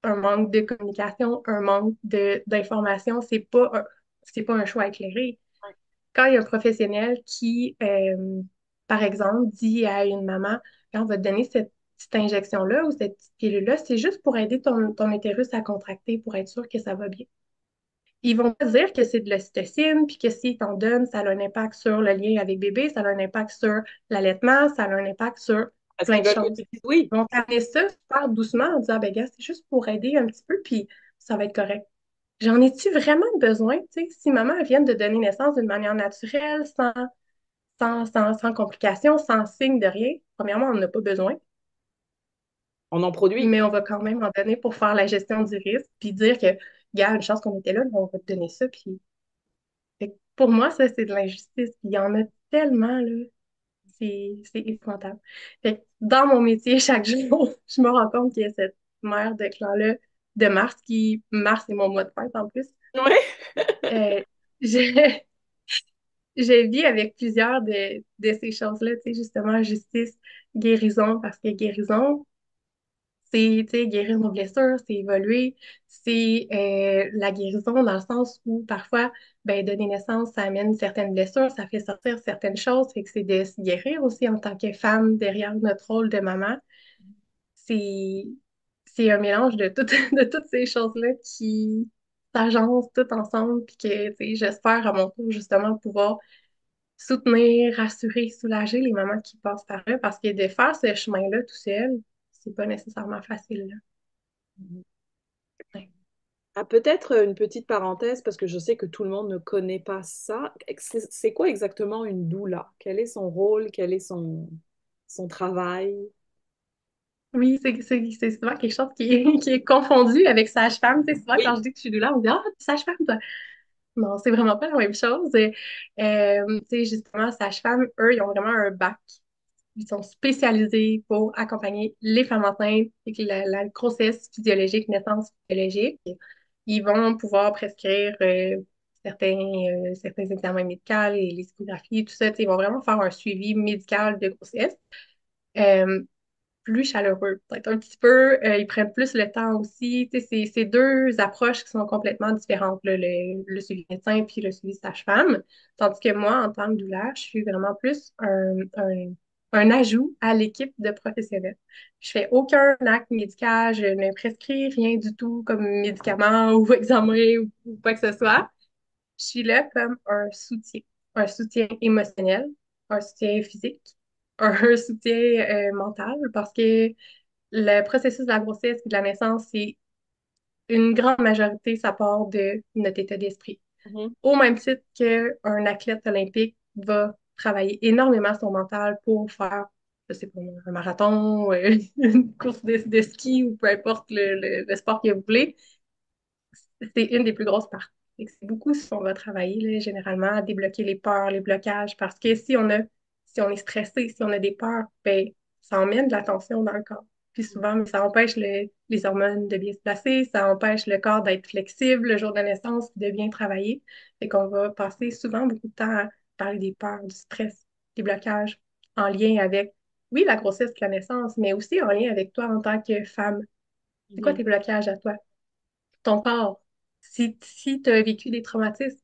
un manque de communication, un manque d'information. C'est pas un choix éclairé. Quand il y a un professionnel qui, par exemple, dit à une maman, quand on va te donner cette petite injection-là ou cette petite pilule-là, c'est juste pour aider ton utérus à contracter, pour être sûr que ça va bien. Ils vont pas dire que c'est de l'ocytocine, puis que s'ils t'en donnent, ça a un impact sur le lien avec bébé, ça a un impact sur l'allaitement, ça a un impact sur Parce plein qu'ils de veulent que choses. tu dises oui. Ils vont t'amener ça super doucement en disant, ben gars, c'est juste pour aider un petit peu, puis ça va être correct. J'en ai-tu vraiment besoin, tu sais, si maman vient de donner naissance d'une manière naturelle, sans complications, sans signe de rien, premièrement, on n'en a pas besoin, On en produit. mais on va quand même en donner pour faire la gestion du risque, puis dire que, gars, une chance qu'on était là, on va te donner ça, puis fait que pour moi, ça, c'est de l'injustice. Il y en a tellement, là. C'est épouvantable. Fait que dans mon métier, chaque jour, je me rends compte qu'il y a cette mère de clan-là de Mars, Mars, est mon mois de fête en plus. Oui. Euh, je, je vis avec plusieurs de ces choses-là, tu sais, justement, justice, guérison, parce que guérison, c'est, tu sais, guérir nos blessures, c'est évoluer, c'est la guérison dans le sens où parfois, ben, donner naissance, ça amène certaines blessures, ça fait sortir certaines choses, fait que c'est de se guérir aussi en tant que femme derrière notre rôle de maman. C'est, c'est un mélange de, de toutes ces choses-là qui s'agencent toutes ensemble, puis que, tu sais, j'espère à mon tour justement pouvoir soutenir, rassurer, soulager les mamans qui passent par là, parce que de faire ce chemin-là tout seul, c'est pas nécessairement facile, là. Ouais. Ah, peut-être une petite parenthèse, parce que je sais que tout le monde ne connaît pas ça. C'est quoi exactement une doula? Quel est son rôle? Quel est son travail? Oui, c'est souvent quelque chose qui est confondu avec sage-femme. Tu sais, souvent, quand Oui. je dis que je suis doula, on me dit, ah, t'es sage-femme, toi. Non, c'est vraiment pas la même chose. Tu sais, justement, sage-femme, eux, ils ont vraiment un bac. Ils sont spécialisés pour accompagner les femmes enceintes avec la grossesse physiologique, naissance physiologique. Ils vont pouvoir prescrire certains examens médicaux et les échographies, tout ça. Tu sais, ils vont vraiment faire un suivi médical de grossesse. Euh, Plus chaleureux, peut-être un petit peu. Ils prennent plus le temps aussi. Tu sais, c'est deux approches qui sont complètement différentes, là, le suivi médecin puis le suivi sage-femme. Tandis que moi, en tant que douleur, je suis vraiment plus un ajout à l'équipe de professionnels. Je fais aucun acte médical, je ne prescris rien du tout comme médicament ou examen ou quoi que ce soit. Je suis là comme un soutien émotionnel, un soutien physique, un soutien mental, parce que le processus de la grossesse et de la naissance, c'est une grande majorité, ça part de notre état d'esprit. Mhm. Au même titre qu'un athlète olympique va travailler énormément son mental pour faire, je sais pas, un marathon, une course de ski ou peu importe le sport que vous voulez, c'est une des plus grosses parties. Fait que c'est beaucoup ce qu'on va travailler, là, généralement, à débloquer les peurs, les blocages, parce que si on est stressé, si on a des peurs, ben, ça emmène de la tension dans le corps. Puis souvent, mais ça empêche les hormones de bien se placer, ça empêche le corps d'être flexible le jour de la naissance, puis de bien travailler. Fait qu'on va passer souvent beaucoup de temps à parler des peurs, du stress, des blocages, en lien avec oui, la grossesse, la naissance, mais aussi en lien avec toi en tant que femme. C'est quoi Mhm. tes blocages à toi? Ton corps. Si tu as vécu des traumatismes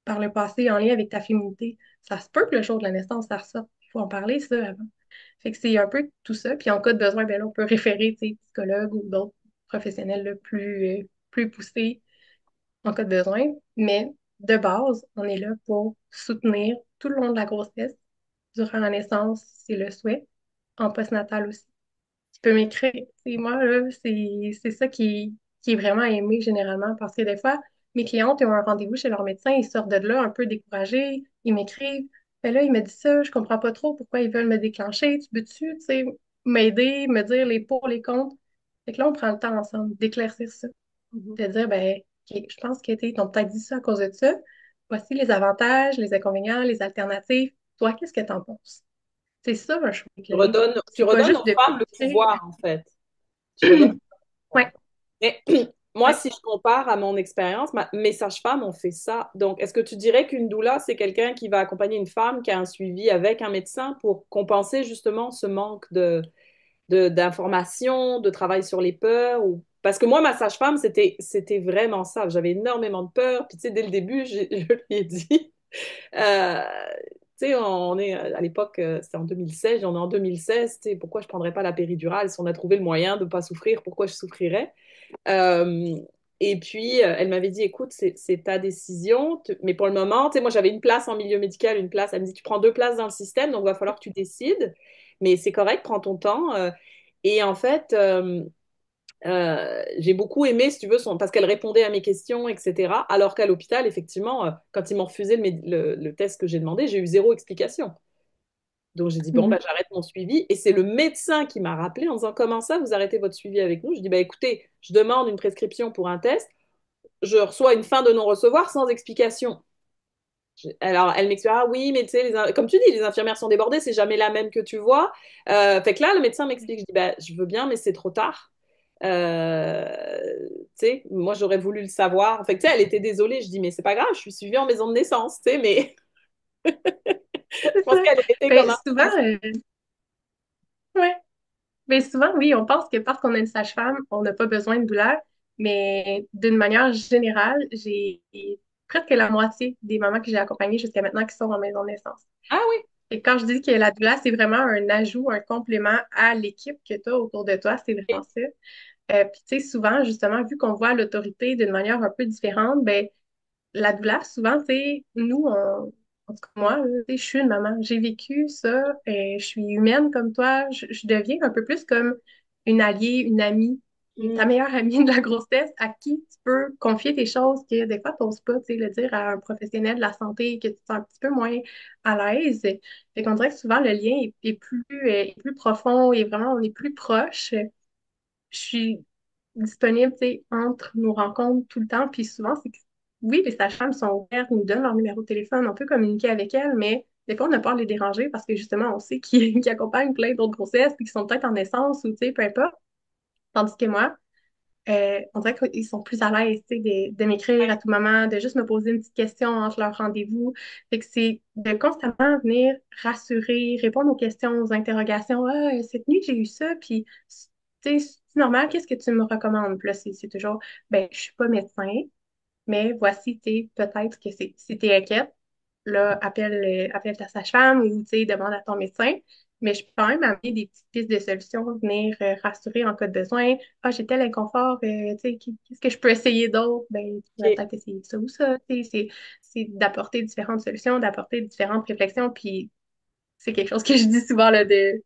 par le passé en lien avec ta féminité, ça se peut que le jour de la naissance, ça ressorte. Il faut en parler, ça, avant. Fait que c'est un peu tout ça. Puis en cas de besoin, ben là, on peut référer, tu sais, psychologue ou d'autres professionnels là, plus poussés en cas de besoin. Mais de base, on est là pour soutenir tout le long de la grossesse, durant la naissance, si c'est le souhait, en postnatal aussi. Tu peux m'écrire. C'est moi, là, c'est ça qui est vraiment aimé généralement parce que des fois, mes clientes ils ont un rendez-vous chez leur médecin, ils sortent de là un peu découragés, ils m'écrivent. Mais là, il me dit ça, je comprends pas trop pourquoi ils veulent me déclencher. Tu peux-tu, tu sais, m'aider, me dire les pour, les contre? Fait que là, on prend le temps ensemble d'éclaircir ça, Mhm. de dire, ben, OK, je pense que t'ont peut-être dit ça à cause de ça. Voici les avantages, les inconvénients, les alternatives. Toi, qu'est-ce que t'en penses? C'est ça, un choix éclairé. Tu C'est pas redonnes juste aux de femmes le écrire. pouvoir, en fait. Tu redonnes le pouvoir. Ouais, Mais moi, ouais. si je compare à mon expérience, mes sages-femmes ont fait ça. Donc, est-ce que tu dirais qu'une doula, c'est quelqu'un qui va accompagner une femme qui a un suivi avec un médecin pour compenser justement ce manque d'informations, de travail sur les peurs ou... Parce que moi, ma sage-femme, c'était vraiment ça. J'avais énormément de peur. Puis, tu sais, dès le début, je lui ai dit, euh, tu sais, on est à l'époque, c'était en 2016, on est en 2016, tu sais, pourquoi je prendrais pas la péridurale si on a trouvé le moyen de ne pas souffrir, pourquoi je souffrirais? Euh, et puis, elle m'avait dit, écoute, c'est ta décision, mais pour le moment, tu sais, moi, j'avais une place en milieu médical, une place, elle me dit, tu prends deux places dans le système, donc il va falloir que tu décides, mais c'est correct, prends ton temps. Et en fait, j'ai beaucoup aimé, si tu veux, parce qu'elle répondait à mes questions, etc. Alors qu'à l'hôpital, effectivement, quand ils m'ont refusé le test que j'ai demandé, j'ai eu zéro explication. Donc j'ai dit, bon, bah, Mhm. j'arrête mon suivi. Et c'est le médecin qui m'a rappelé en disant, comment ça, vous arrêtez votre suivi avec nous? Je dis, bah, écoutez, je demande une prescription pour un test, je reçois une fin de non-recevoir sans explication. Alors, elle m'explique, ah oui, mais tu sais, comme tu dis, les infirmières sont débordées, c'est jamais la même que tu vois. Fait que là, le médecin m'explique, je dis, bah, je veux bien, mais c'est trop tard. Tu sais, moi, j'aurais voulu le savoir. Fait que, tu sais, elle était désolée. Je dis, mais c'est pas grave, je suis suivie en maison de naissance, tu sais, mais je C'est pense ça. qu'elle était Ben, comme un... souvent, ouais. Ben, souvent, oui, on pense que parce qu'on a une sage-femme, on n'a pas besoin de douleur, mais d'une manière générale, j'ai presque la moitié des mamans que j'ai accompagnées jusqu'à maintenant qui sont en maison de naissance. Ah oui. Et quand je dis que la douleur, c'est vraiment un ajout, un complément à l'équipe que tu as autour de toi, c'est vraiment ça. Puis, tu sais, souvent, justement, vu qu'on voit l'autorité d'une manière un peu différente, ben, la douleur, souvent, tu sais, nous, en tout cas moi, là, tu sais, je suis une maman, j'ai vécu ça, je suis humaine comme toi, je deviens un peu plus comme une alliée, une amie, Mm, ta meilleure amie de la grossesse à qui tu peux confier tes choses que des fois, tu n'oses pas, tu sais, le dire à un professionnel de la santé que tu te sens un petit peu moins à l'aise. Fait qu'on dirait que souvent, le lien est plus profond et vraiment, on est plus proche. Je suis disponible, tu sais, entre nos rencontres tout le temps. Puis souvent, c'est que, oui, les sages-femmes sont ouvertes, nous donnent leur numéro de téléphone, on peut communiquer avec elles, mais des fois, on n'a pas à les déranger parce que justement, on sait qu'ils accompagnent plein d'autres grossesses puis qu'ils sont peut-être en naissance ou, tu sais, peu importe. Tandis que moi, on dirait qu'ils sont plus à l'aise, tu sais, de m'écrire à tout moment, de juste me poser une petite question entre leurs rendez-vous. Fait que c'est de constamment venir rassurer, répondre aux questions, aux interrogations. Ah, cette nuit, j'ai eu ça, puis, tu sais, c'est normal, qu'est-ce que tu me recommandes? Puis là, c'est toujours, ben, je suis pas médecin, mais voici, tu sais, peut-être que si t'es inquiète, là, appelle ta sage-femme ou, tu sais, demande à ton médecin. Mais je peux quand même amener des petites pistes de solutions, venir rassurer en cas de besoin. Ah, j'ai tel inconfort, tu sais, qu'est-ce que je peux essayer d'autre? Ben, tu pourrais ok. peut-être essayer ça ou ça. Tu sais, c'est d'apporter différentes solutions, d'apporter différentes réflexions. Puis, c'est quelque chose que je dis souvent, là, je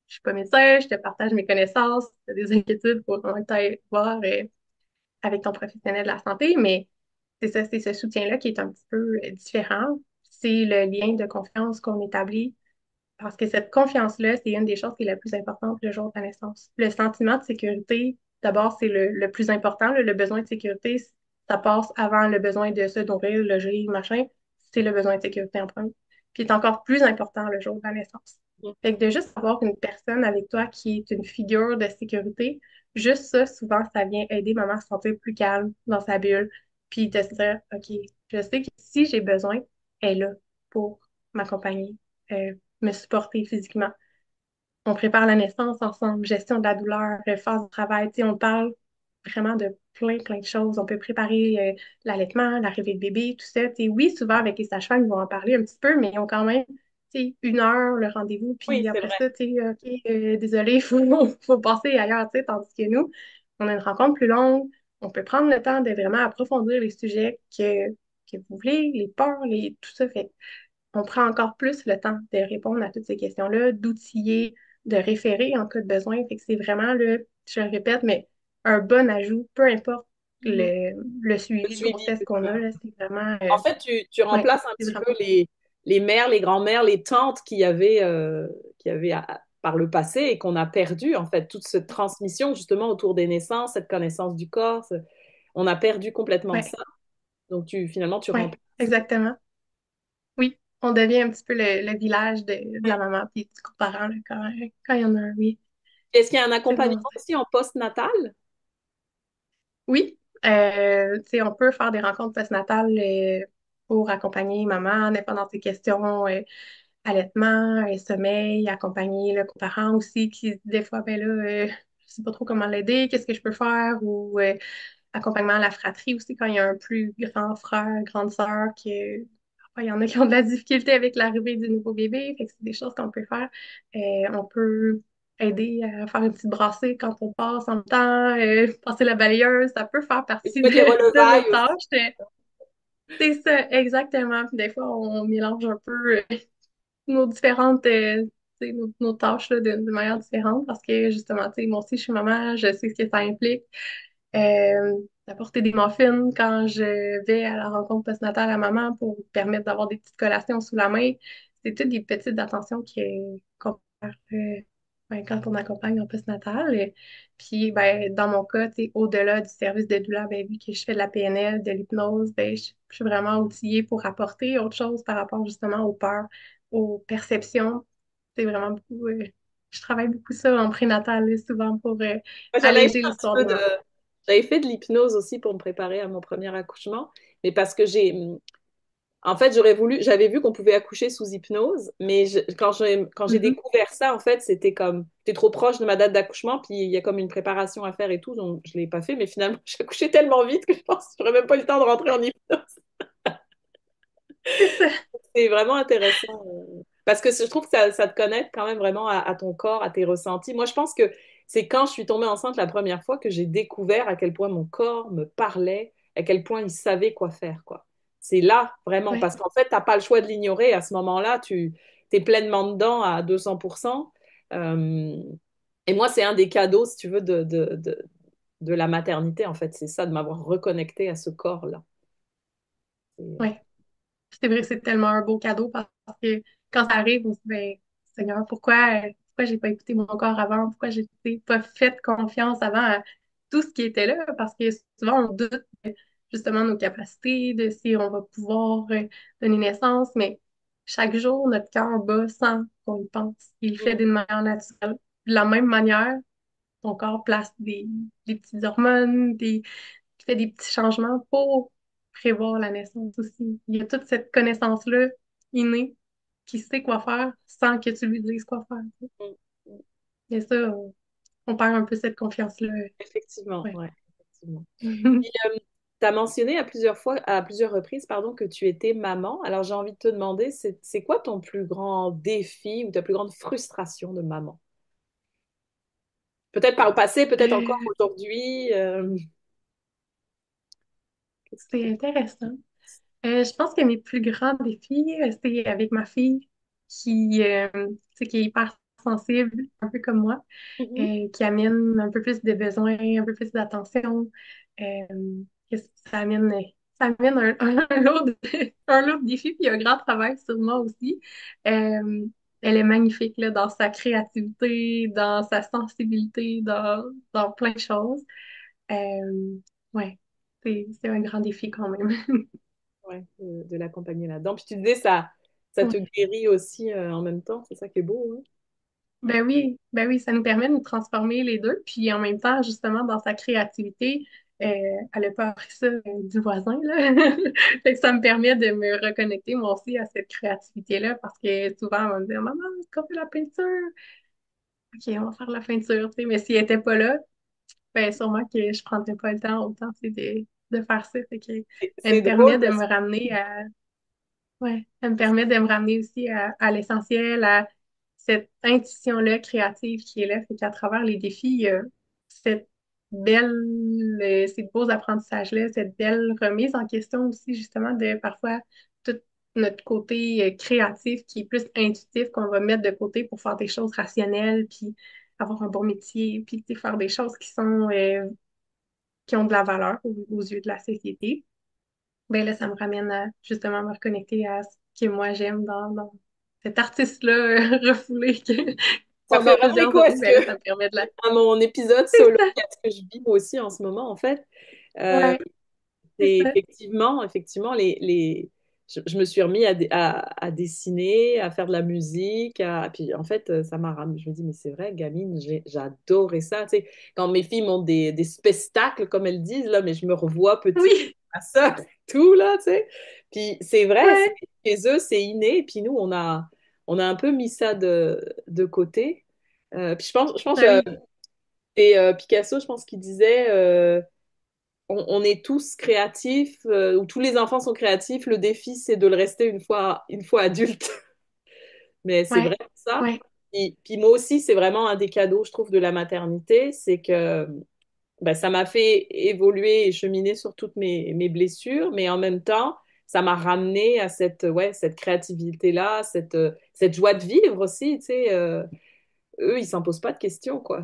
suis pas médecin, je te partage mes connaissances, si tu as des inquiétudes pour vraiment t'aller voir avec ton professionnel de la santé, mais c'est ça, c'est ce soutien-là qui est un petit peu différent. C'est le lien de confiance qu'on établit parce que cette confiance-là, c'est une des choses qui est la plus importante le jour de la naissance. Le sentiment de sécurité, d'abord, c'est le plus important. Le besoin de sécurité, ça passe avant le besoin de se nourrir, le loger, machin. C'est le besoin de sécurité en premier. Puis, il est encore plus important le jour de la naissance. Fait que de juste avoir une personne avec toi qui est une figure de sécurité, juste ça, souvent, ça vient aider maman à se sentir plus calme dans sa bulle, puis de se dire, OK, je sais que si j'ai besoin, elle est là pour m'accompagner, me supporter physiquement. On prépare la naissance ensemble, gestion de la douleur, phase de travail. Tu sais, on parle vraiment de plein de choses. On peut préparer l'allaitement, l'arrivée de bébé, tout ça. Tu sais, oui, souvent avec les sages-femmes, ils vont en parler un petit peu, mais ils ont quand même, tu sais, 1 heure le rendez-vous. Oui, Puis c'est après vrai. ça, tu sais, OK, désolé, faut passer ailleurs, tu sais. Tandis que nous, on a une rencontre plus longue. On peut prendre le temps de vraiment approfondir les sujets que vous voulez, les peurs, tout ça. Fait on prend encore plus le temps de répondre à toutes ces questions-là, d'outiller, de référer en cas de besoin. Fait que c'est vraiment, je le répète, mais un bon ajout, peu importe Mhm. le Le suivi de suivi, grossesse c'est qu'on ça. a, là, c'est vraiment, En fait, tu ouais, remplaces un c'est petit vraiment, peu les mères, les grands-mères, les tantes qui avaient par le passé et qu'on a perdu, en fait, toute cette transmission justement autour des naissances, cette connaissance du corps. On a perdu complètement ouais, ça. Donc, finalement, tu ouais, remplaces. exactement. Oui, on devient un petit peu le village de la maman puis du coparent là, quand il y en a un, oui, Est-ce qu'il y a un c'est accompagnement vraiment ça. aussi en post-natal? Oui, tu sais, on peut faire des rencontres postnatales pour accompagner maman, dépendant de ses questions, allaitement, sommeil, accompagner le coparent aussi, qui des fois, ben là, je sais pas trop comment l'aider, qu'est-ce que je peux faire, ou accompagnement à la fratrie aussi, quand il y a un plus grand frère, grande sœur, parfois, il y en a qui ont de la difficulté avec l'arrivée du nouveau bébé, fait que c'est des choses qu'on peut faire. On peut aider à faire une petite brassée quand on passe en même temps, passer la balayeuse, ça peut faire Il partie faut des de nos relevailles aussi. tâches. C'est ça, exactement. Puis des fois, on mélange un peu nos différentes tu sais, nos tâches là, de manière différente parce que justement, tu sais, moi aussi, je suis maman, je sais ce que ça implique. D'apporter des muffins quand je vais à la rencontre postnatale à maman pour permettre d'avoir des petites collations sous la main. C'est toutes des petites attentions qu'on peut faire ben, quand on accompagne en postnatal. Puis, ben, dans mon cas, tu sais, au-delà du service de douleur, ben, vu que je fais de la PNL, de l'hypnose, ben, je suis vraiment outillée pour apporter autre chose par rapport justement aux peurs, aux perceptions. C'est vraiment beaucoup, je travaille beaucoup ça en prénatal, là, souvent pour Moi, j'en avais fait alléger un petit l'histoire peu des de. mamans. J'avais fait de l'hypnose aussi pour me préparer à mon premier accouchement, mais parce que en fait, j'avais vu qu'on pouvait accoucher sous hypnose, mais quand j'ai Mhm. découvert ça, en fait, c'était comme, t'es trop proche de ma date d'accouchement, puis il y a comme une préparation à faire et tout, donc je l'ai pas fait, mais finalement, j'ai accouché tellement vite que je pense que j'aurais même pas eu le temps de rentrer en hypnose. C'est ça. C'est vraiment intéressant. Parce que je trouve que ça te connecte quand même vraiment à ton corps, à tes ressentis. Moi, je pense que c'est quand je suis tombée enceinte la première fois que j'ai découvert à quel point mon corps me parlait, à quel point il savait quoi faire, quoi. C'est là, vraiment, Ouais, parce qu'en fait, tu n'as pas le choix de l'ignorer. À ce moment-là, tu es pleinement dedans à 200%. Euh, et moi, c'est un des cadeaux, si tu veux, de la maternité, en fait. C'est ça, de m'avoir reconnecté à ce corps-là. C'est- ouais. C'est vrai, c'est tellement un beau cadeau parce que quand ça arrive, on se dit, ben, Seigneur, pourquoi j'ai pas écouté mon corps avant? Pourquoi j'ai pas fait confiance avant à tout ce qui était là? Parce que souvent, on doute justement nos capacités, de si on va pouvoir donner naissance, mais chaque jour, notre cœur bat sans qu'on y pense. Il le fait d'une manière naturelle. De la même manière, ton corps place des petites hormones, fait des petits changements pour prévoir la naissance aussi. Il y a toute cette connaissance-là innée qui sait quoi faire sans que tu lui dises quoi faire. Mm. Et ça, on perd un peu cette confiance-là. Effectivement, Ouais. ouais, effectivement. Tu as mentionné à plusieurs reprises, pardon, que tu étais maman. Alors j'ai envie de te demander, c'est quoi ton plus grand défi ou ta plus grande frustration de maman? Peut-être par le passé, peut-être encore Euh, aujourd'hui. Qu'est-ce qui c'est te... intéressant. Je pense que mes plus grands défis, c'est avec ma fille tu sais, qui est hyper sensible, un peu comme moi, Mhm. qui amène un peu plus de besoins, un peu plus d'attention. Euh, ça amène un lot de défis, puis un grand travail sur moi aussi. Euh, Elle est magnifique là, dans sa créativité, dans sa sensibilité, dans plein de choses. Euh, ouais, c'est un grand défi quand même. Ouais, de l'accompagner là-dedans. Puis tu disais, ça te guérit aussi en même temps. C'est ça qui est beau, hein? Ben oui, ça nous permet de nous transformer les deux. Puis en même temps, justement, dans sa créativité, elle n'a pas appris ça du voisin, là. Fait que ça me permet de me reconnecter moi aussi à cette créativité-là parce que souvent, on va me dire, Maman, est-ce qu'on fait la peinture? OK, on va faire la peinture, tu sais. Mais s'il était pas là, ben sûrement que je prendrais pas le temps autant, tu sais, de faire ça. Fait que elle C'est me permet drôle de parce me ramener à ouais, ça me permet de me ramener aussi à l'essentiel, à cette intuition-là créative qui est là. Fait qu'à travers les défis, il y a cette belle, ces beaux apprentissages-là, cette belle remise en question aussi, justement, de parfois tout notre côté créatif qui est plus intuitif qu'on va mettre de côté pour faire des choses rationnelles, puis avoir un bon métier, puis tu sais, faire des choses qui sont, qui ont de la valeur aux yeux de la société. Ben là, ça me ramène à justement me reconnecter à ce que moi j'aime dans cet artiste-là refoulé ça fait pendant vraiment plusieurs écho à années. ce Ben là, que ça me permet de la. à mon épisode C'est solo, ça. à ce que je vis moi aussi en ce moment, en fait. Euh, Ouais, c'est c'est ça. effectivement je me suis remis à dessiner, à faire de la musique. Puis en fait, ça m'a ramené. Je me dis, mais c'est vrai, gamine, j'adorais ça. Tu sais, quand mes filles montent des spectacles, comme elles disent, là, mais je me revois petite, Oui, ma soeur, tout, là, tu sais. Puis c'est vrai, ouais. chez eux, c'est inné. Puis nous, on a un peu mis ça de côté. Puis je pense, Ben oui, c'est Picasso, je pense qu'il disait. On est tous créatifs, ou tous les enfants sont créatifs. Le défi, c'est de le rester une fois adulte. Mais c'est ouais, vrai ça. ouais, Puis moi aussi, c'est vraiment un des cadeaux, je trouve, de la maternité, c'est que ben, ça m'a fait évoluer et cheminer sur toutes mes blessures, mais en même temps, ça m'a ramené à cette créativité-là, cette joie de vivre aussi. Tu sais, eux, ils s'en posent pas de questions, quoi.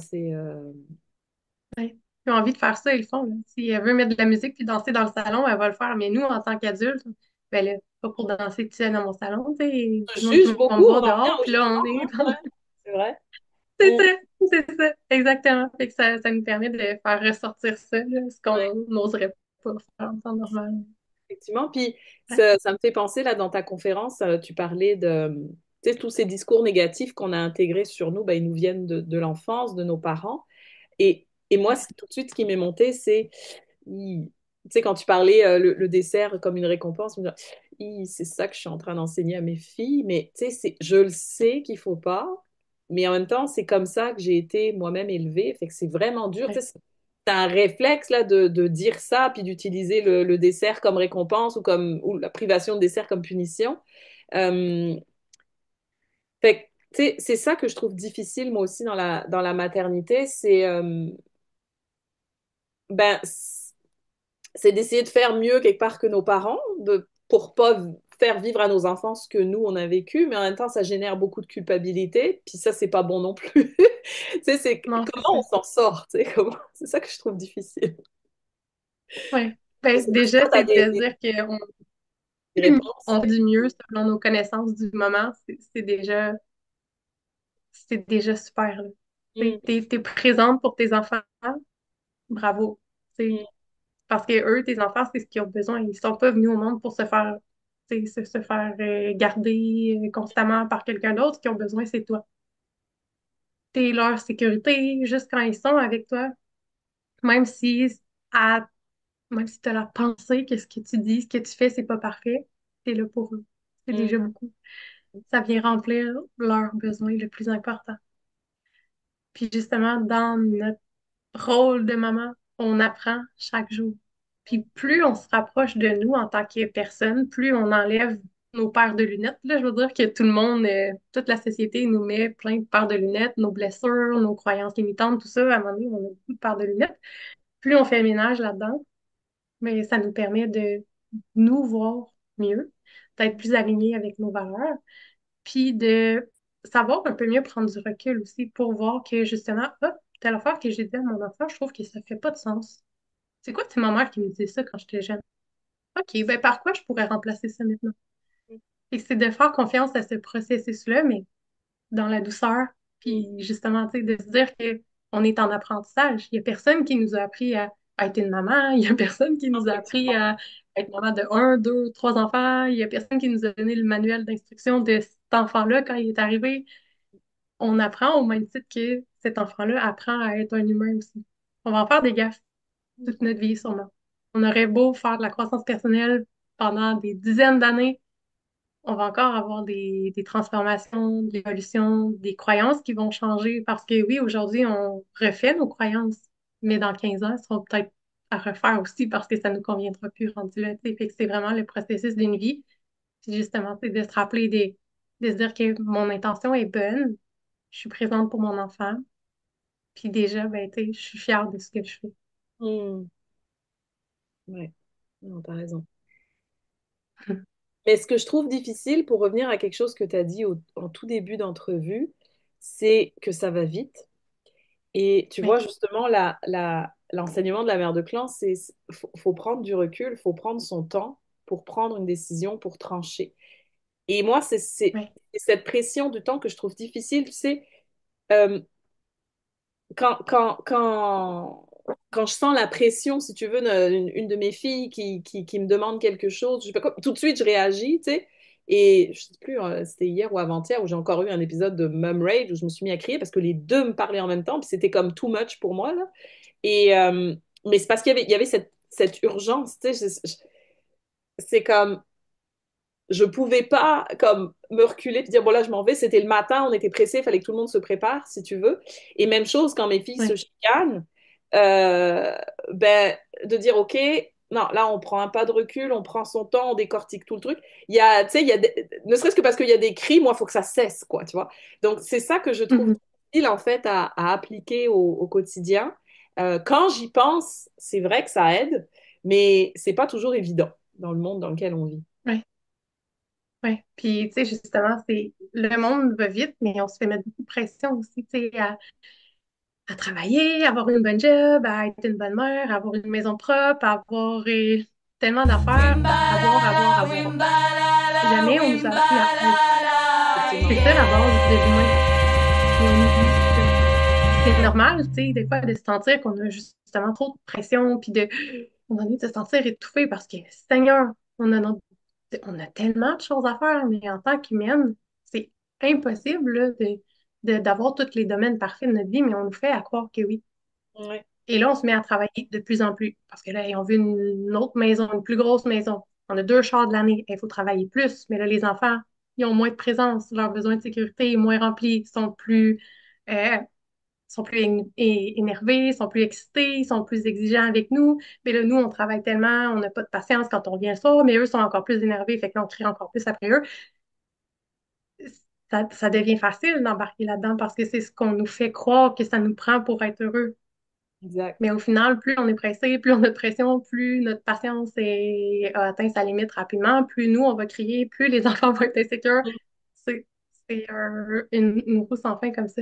ouais. Ils ont envie de faire ça, ils le font, là. Si elle veut mettre de la musique puis danser dans le salon, elle va le faire. Mais nous, en tant qu'adultes, ben là, pas pour danser tout seul dans mon salon, tu sais, On du monde qui juge vont me beaucoup, on voir en revient dehors, au puis là, jugement, on est hein, dans. ouais, c'est vrai. C'est Mm. ça, c'est ça, exactement. Fait que ça nous permet de faire ressortir ça, là, ce Ouais. qu'on n'oserait pas faire en temps normal. Effectivement. Puis Ouais, ça me fait penser, là, dans ta conférence, tu parlais de, tu sais, tous ces discours négatifs qu'on a intégrés sur nous, ben, ils nous viennent de l'enfance, de nos parents. Et moi, ouais, tout de suite, ce qui m'est monté, c'est, tu sais, quand tu parlais le dessert comme une récompense, je me dis, c'est ça que je suis en train d'enseigner à mes filles. Mais tu sais, je le sais qu'il faut pas. Mais en même temps, c'est comme ça que j'ai été moi-même élevée. Fait que c'est vraiment dur. Tu ouais. sais, c'est un réflexe là de dire ça, puis d'utiliser le dessert comme récompense ou la privation de dessert comme punition. Euh, Fait que, tu sais, c'est ça que je trouve difficile moi aussi dans la maternité, ben, c'est d'essayer de faire mieux quelque part que nos parents, pour pas faire vivre à nos enfants ce que nous on a vécu, mais en même temps ça génère beaucoup de culpabilité, puis ça c'est pas bon non plus. Tu sais, c'est Non, c'est ça. comment on s'en sort, tu sais, c'est ça que je trouve difficile. Ouais. Je Ben, sais pas si déjà, toi, tu as c'est de se dire qu'on des réponses. on fait du mieux selon nos connaissances du moment. C'est déjà super, là. Mm, T'es présente pour tes enfants, bravo. C'est mm, parce que eux, tes enfants, c'est ce qu'ils ont besoin. Ils sont pas venus au monde pour se faire, tu sais, se faire garder constamment par quelqu'un d'autre. Ce qu'ils ont besoin, c'est toi. T'es leur sécurité juste quand ils sont avec toi. Même si à, même si tu as la pensée que ce que tu dis, ce que tu fais, c'est pas parfait, t'es là pour eux. C'est mm. déjà beaucoup. Ça vient remplir leurs besoins le plus important. Puis justement, dans notre rôle de maman, on apprend chaque jour. Puis plus on se rapproche de nous en tant que personne, plus on enlève nos paires de lunettes. Là, je veux dire que tout le monde, toute la société nous met plein de paires de lunettes, nos blessures, nos croyances limitantes, tout ça. À un moment donné, on a beaucoup de paires de lunettes. Plus on fait le ménage là-dedans, mais ça nous permet de nous voir mieux, d'être plus alignés avec nos valeurs, puis de savoir un peu mieux prendre du recul aussi pour voir que justement, hop, telle affaire que j'ai dit à mon enfant, je trouve que ça fait pas de sens. C'est quoi, c'est ma mère qui me disait ça quand j'étais jeune? OK, ben par quoi je pourrais remplacer ça maintenant? Et c'est de faire confiance à ce processus-là, mais dans la douceur, puis justement, tu sais, de se dire que on est en apprentissage. Il y a personne qui nous a appris à être une maman, il y a personne qui nous a appris Effectivement. à être maman de un, deux, trois enfants, il y a personne qui nous a donné le manuel d'instruction de cet enfant-là quand il est arrivé. On apprend au même titre que cet enfant-là apprend à être un humain aussi. On va en faire des gaffes toute notre vie, sûrement. On aurait beau faire de la croissance personnelle pendant des dizaines d'années, on va encore avoir des transformations, de l'évolution, des croyances qui vont changer parce que oui, aujourd'hui, on refait nos croyances, mais dans 15 ans, elles seront peut-être à refaire aussi parce que ça nous conviendra plus rendu là, tu sais. Fait que c'est vraiment le processus d'une vie. Puis justement, c'est de se rappeler de se dire que mon intention est bonne, je suis présente pour mon enfant, puis déjà, ben, tu sais, je suis fière de ce que je fais. Hmm. Ouais, non, t'as raison. Mais ce que je trouve difficile, pour revenir à quelque chose que tu as dit en tout début d'entrevue, c'est que ça va vite. Et tu vois, Oui, justement, l'enseignement de la mère de clan, faut prendre du recul, faut prendre son temps pour prendre une décision, pour trancher. Et moi, oui, c'est cette pression du temps que je trouve difficile. Tu sais, euh, quand je sens la pression, si tu veux, une de mes filles qui me demande quelque chose, je sais pas quoi, tout de suite, je réagis, tu sais. Et je sais plus, c'était hier ou avant-hier où j'ai encore eu un épisode de Mum Rage où je me suis mis à crier parce que les deux me parlaient en même temps, puis c'était comme too much pour moi, là. Et, mais c'est parce il y avait cette urgence, tu sais. C'est comme, je pouvais pas comme me reculer et dire bon là je m'en vais, c'était le matin, on était pressés, il fallait que tout le monde se prépare si tu veux. Et même chose quand mes filles se oui. chicanent, euh, ben de dire ok, non là on prend un pas de recul, on prend son temps, on décortique tout le truc. Il y a tu sais ne serait-ce que parce qu'il y a des cris, moi il faut que ça cesse quoi, tu vois. Donc c'est ça que je trouve Mhm. difficile en fait à appliquer au quotidien. Quand j'y pense, c'est vrai que ça aide, mais c'est pas toujours évident dans le monde dans lequel on vit. Oui, oui. Puis, tu sais, justement, c'est le monde va vite, mais on se fait mettre beaucoup de pression aussi, tu sais, à travailler, avoir une bonne job, à être une bonne mère, avoir une maison propre, avoir tellement d'affaires, Wimbalala, avoir. wimbalala, Jamais on nous a appris à être. Effectivement. C'est ça la base de l'humain. Puis on oublie ça. Puis c'est normal, tu sais, des fois, de se sentir qu'on a justement trop de pression, puis on a envie de se sentir étouffé parce que, Seigneur, on a tellement de choses à faire, mais en tant qu'humaine, c'est impossible là, d'avoir tous les domaines parfaits de notre vie, mais on nous fait à croire que oui. Ouais. Et là, on se met à travailler de plus en plus. Parce que là, on veut une autre maison, une plus grosse maison. On a 2 chars de l'année. Il faut travailler plus. Mais là, les enfants, ils ont moins de présence. Leurs besoins de sécurité sont moins remplis. Euh, sont plus énervés, sont plus excités, sont plus exigeants avec nous. Mais là, nous, on travaille tellement, on n'a pas de patience quand on revient le soir, mais eux sont encore plus énervés, fait que là, on crie encore plus après eux. Ça devient facile d'embarquer là-dedans parce que c'est ce qu'on nous fait croire que ça nous prend pour être heureux. Exact. Mais au final, plus on est pressé, plus on a de pression, plus notre patience a atteint sa limite rapidement, plus nous, on va crier, plus les enfants vont être insécures. C'est, une roue sans fin comme ça.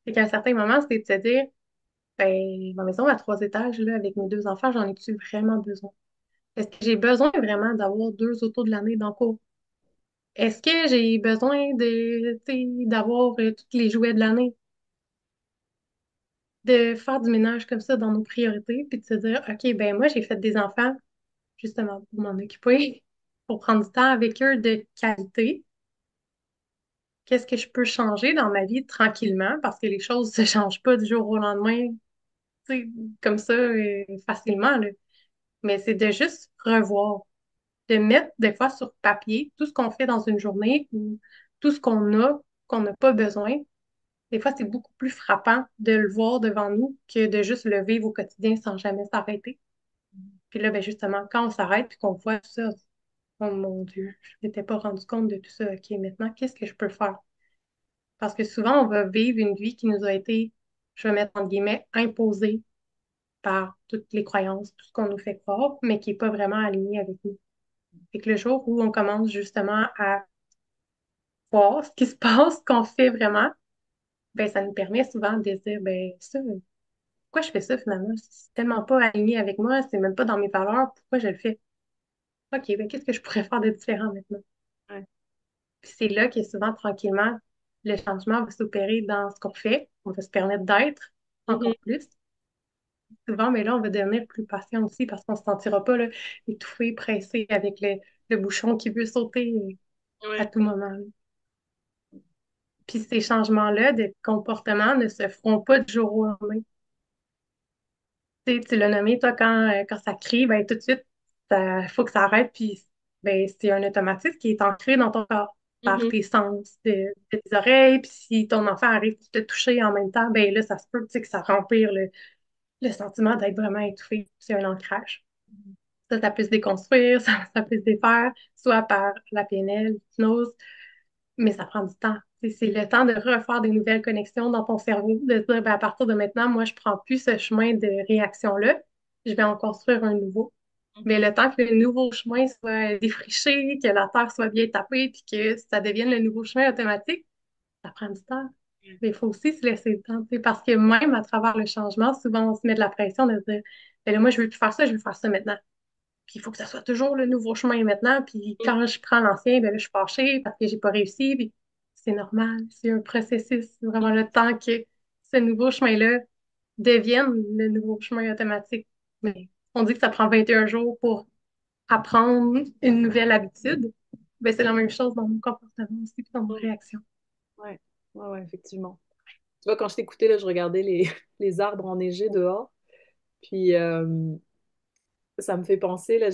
Et qu'à un certain moment, c'est de se dire, ben, ma maison à 3 étages, là, avec mes 2 enfants, j'en ai-tu vraiment besoin? Est-ce que j'ai besoin vraiment d'avoir 2 autos de l'année dans le cours? Est-ce que j'ai besoin tu sais, d'avoir tous les jouets de l'année? De faire du ménage comme ça dans nos priorités, puis de se dire, OK, ben moi, j'ai fait des enfants justement pour m'en occuper, pour prendre du temps avec eux de qualité. Qu'est-ce que je peux changer dans ma vie tranquillement parce que les choses ne se changent pas du jour au lendemain, tu sais, comme ça, facilement, là. Mais c'est de juste revoir, de mettre des fois sur papier tout ce qu'on fait dans une journée ou tout ce qu'on n'a pas besoin. Des fois, c'est beaucoup plus frappant de le voir devant nous que de juste le vivre au quotidien sans jamais s'arrêter. Puis là, ben justement, quand on s'arrête puis qu'on voit tout ça, oh mon Dieu, je m'étais pas rendu compte de tout ça. OK, maintenant, qu'est-ce que je peux faire? Parce que souvent, on va vivre une vie qui nous a été, je vais mettre entre guillemets, imposée par toutes les croyances, tout ce qu'on nous fait croire, mais qui n'est pas vraiment aligné avec nous. Et que le jour où on commence justement à voir ce qui se passe, ce qu'on fait vraiment, ben ça nous permet souvent de se dire, ben ça, pourquoi je fais ça finalement? C'est tellement pas aligné avec moi, c'est même pas dans mes valeurs, pourquoi je le fais? OK, ben qu'est-ce que je pourrais faire de différent maintenant? Ouais. Puis c'est là que souvent, tranquillement, le changement va s'opérer dans ce qu'on fait. On va se permettre d'être Mhm. encore plus. Souvent, mais là, on va devenir plus patient aussi parce qu'on ne se sentira pas là, étouffé, pressé avec le bouchon qui veut sauter à Ouais. tout moment. Puis ces changements-là de comportement ne se feront pas du jour au lendemain. Tu sais, tu l'as nommé, toi, quand ça crie, ben, tout de suite, il faut que ça arrête. Puis ben, c'est un automatisme qui est ancré dans ton corps par Mhm. tes sens, de tes oreilles. Puis si ton enfant arrive de te toucher en même temps, ben là, ça se peut, tu sais, que ça rempire le sentiment d'être vraiment étouffé. C'est un ancrage. Ça peut se déconstruire, ça peut se défaire, soit par la PNL, l'hypnose, mais ça prend du temps. C'est le temps de refaire des nouvelles connexions dans ton cerveau, de se dire, ben, à partir de maintenant, moi, je prends plus ce chemin de réaction-là, je vais en construire un nouveau. Mais Mhm. le temps que le nouveau chemin soit défriché, que la terre soit bien tapée, puis que ça devienne le nouveau chemin automatique, ça prend du temps. Mais il faut aussi se laisser le temps, tu sais, parce que même à travers le changement, souvent on se met de la pression de se dire, ben là, moi, je veux plus faire ça, je veux faire ça maintenant. Puis il faut que ça soit toujours le nouveau chemin maintenant. Puis quand je prends l'ancien, ben là, je suis fâchée parce que j'ai pas réussi. Puis c'est normal, c'est un processus. C'est vraiment le temps que ce nouveau chemin-là devienne le nouveau chemin automatique. Mais on dit que ça prend 21 jours pour apprendre une nouvelle habitude. Ben, c'est la même chose dans mon comportement aussi, puis dans mes Mhm. réactions. Ouais, ouais, ouais, effectivement. Tu vois, quand je t'écoutais, là, je regardais les, les arbres enneigés dehors. Puis ça me fait penser, là,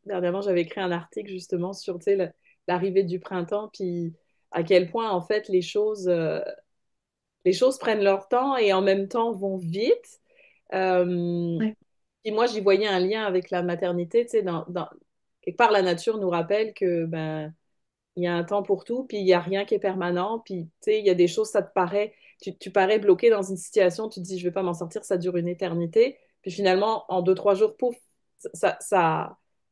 dernièrement, j'avais écrit un article justement sur, tu sais, l'arrivée du printemps, puis à quel point, en fait, les choses prennent leur temps et en même temps vont vite. Euh, Ouais, Puis moi, j'y voyais un lien avec la maternité, tu sais, quelque part, la nature nous rappelle que, ben, il y a un temps pour tout, puis il n'y a rien qui est permanent, puis tu sais, il y a des choses, ça te paraît, tu parais bloqué dans une situation, tu te dis, je vais pas m'en sortir, ça dure une éternité, puis finalement, en 2, 3 jours, pouf,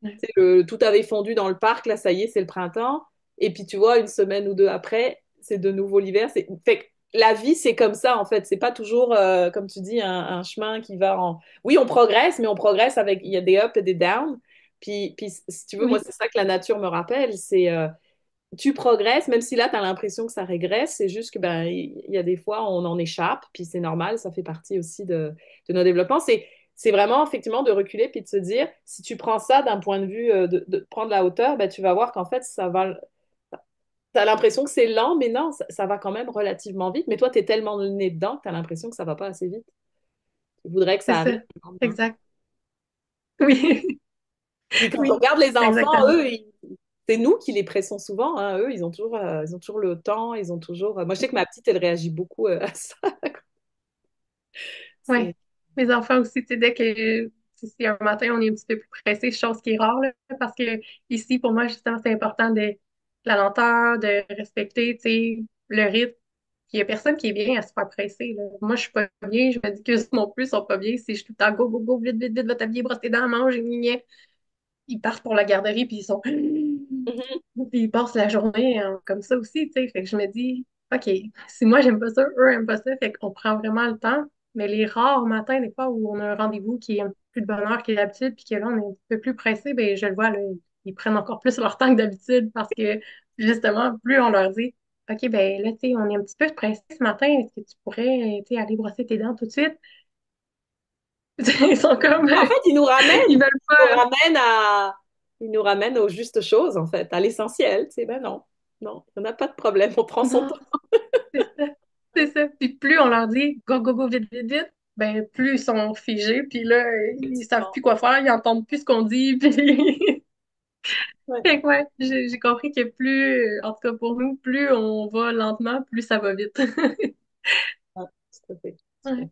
ouais, tu sais, tout avait fondu dans le parc, là, ça y est, c'est le printemps, et puis tu vois, une semaine ou deux après, c'est de nouveau l'hiver, fait que la vie, c'est comme ça, en fait, c'est pas toujours, comme tu dis, un chemin qui va en... Oui, on progresse, mais on progresse avec, il y a des ups et des downs, puis si tu veux, moi, oui, c'est ça que la nature me rappelle, c'est tu progresses, même si là, tu as l'impression que ça régresse, c'est juste que ben, il y a des fois, on en échappe, puis c'est normal, ça fait partie aussi de nos développements. C'est vraiment effectivement de reculer puis de se dire, si tu prends ça d'un point de vue de prendre la hauteur, ben, tu vas voir qu'en fait, ça va. Tu as l'impression que c'est lent, mais non, ça va quand même relativement vite. Mais toi, tu es tellement le nez dedans que tu as l'impression que ça va pas assez vite. Tu voudrais que c'est ça ça. arrive le lendemain. Exact. Oui, Puis quand on oui, regarde les enfants, exactement. eux, c'est nous qui les pressons souvent, hein. Eux, ils ont toujours le temps, ils ont toujours. Moi, je sais que ma petite, elle réagit beaucoup à ça. Ouais. C'est... Mes enfants aussi, tu sais, dès que si un matin on est un petit peu plus pressé, chose qui est rare, là, parce que ici, pour moi, justement, c'est important de la lenteur, de respecter, tu sais, le rythme. Puis il y a personne qui est bien à se faire presser, là. Moi, je suis pas bien, je me dis que non plus, ils sont pas bien. Si je suis tout le temps go, go, go, vite, vite, vite, va t'habiller, brosse tes dents, mange, gna, ils partent pour la garderie, puis ils sont... Mhm. Puis ils passent la journée comme ça aussi, tu sais. Fait que je me dis, OK, si moi j'aime pas ça, eux aiment pas ça, fait qu'on prend vraiment le temps. Mais les rares matins, des fois, où on a un rendez-vous qui est un peu plus de bonne heure que d'habitude, puis que là, on est un peu plus pressé, ben je le vois, là, ils prennent encore plus leur temps que d'habitude parce que, justement, plus on leur dit, OK, ben là, tu sais, on est un petit peu pressé ce matin, est-ce que tu pourrais, tu sais, aller brosser tes dents tout de suite? Ils sont comme, En fait, ils veulent pas. ils nous ramènent aux justes choses, en fait, à l'essentiel. C'est ben non, non, il n'y en a pas de problème, on prend son temps. Non, c'est ça. C'est ça. Puis plus on leur dit go, go, go, vite, vite, vite, ben plus ils sont figés. Puis là, ils savent Effectivement. plus quoi faire, ils entendent plus ce qu'on dit. Puis Ouais, fait que ouais, j'ai compris que plus, en tout cas pour nous, plus on va lentement, plus ça va vite. ouais, tout à fait. Tout à Ouais.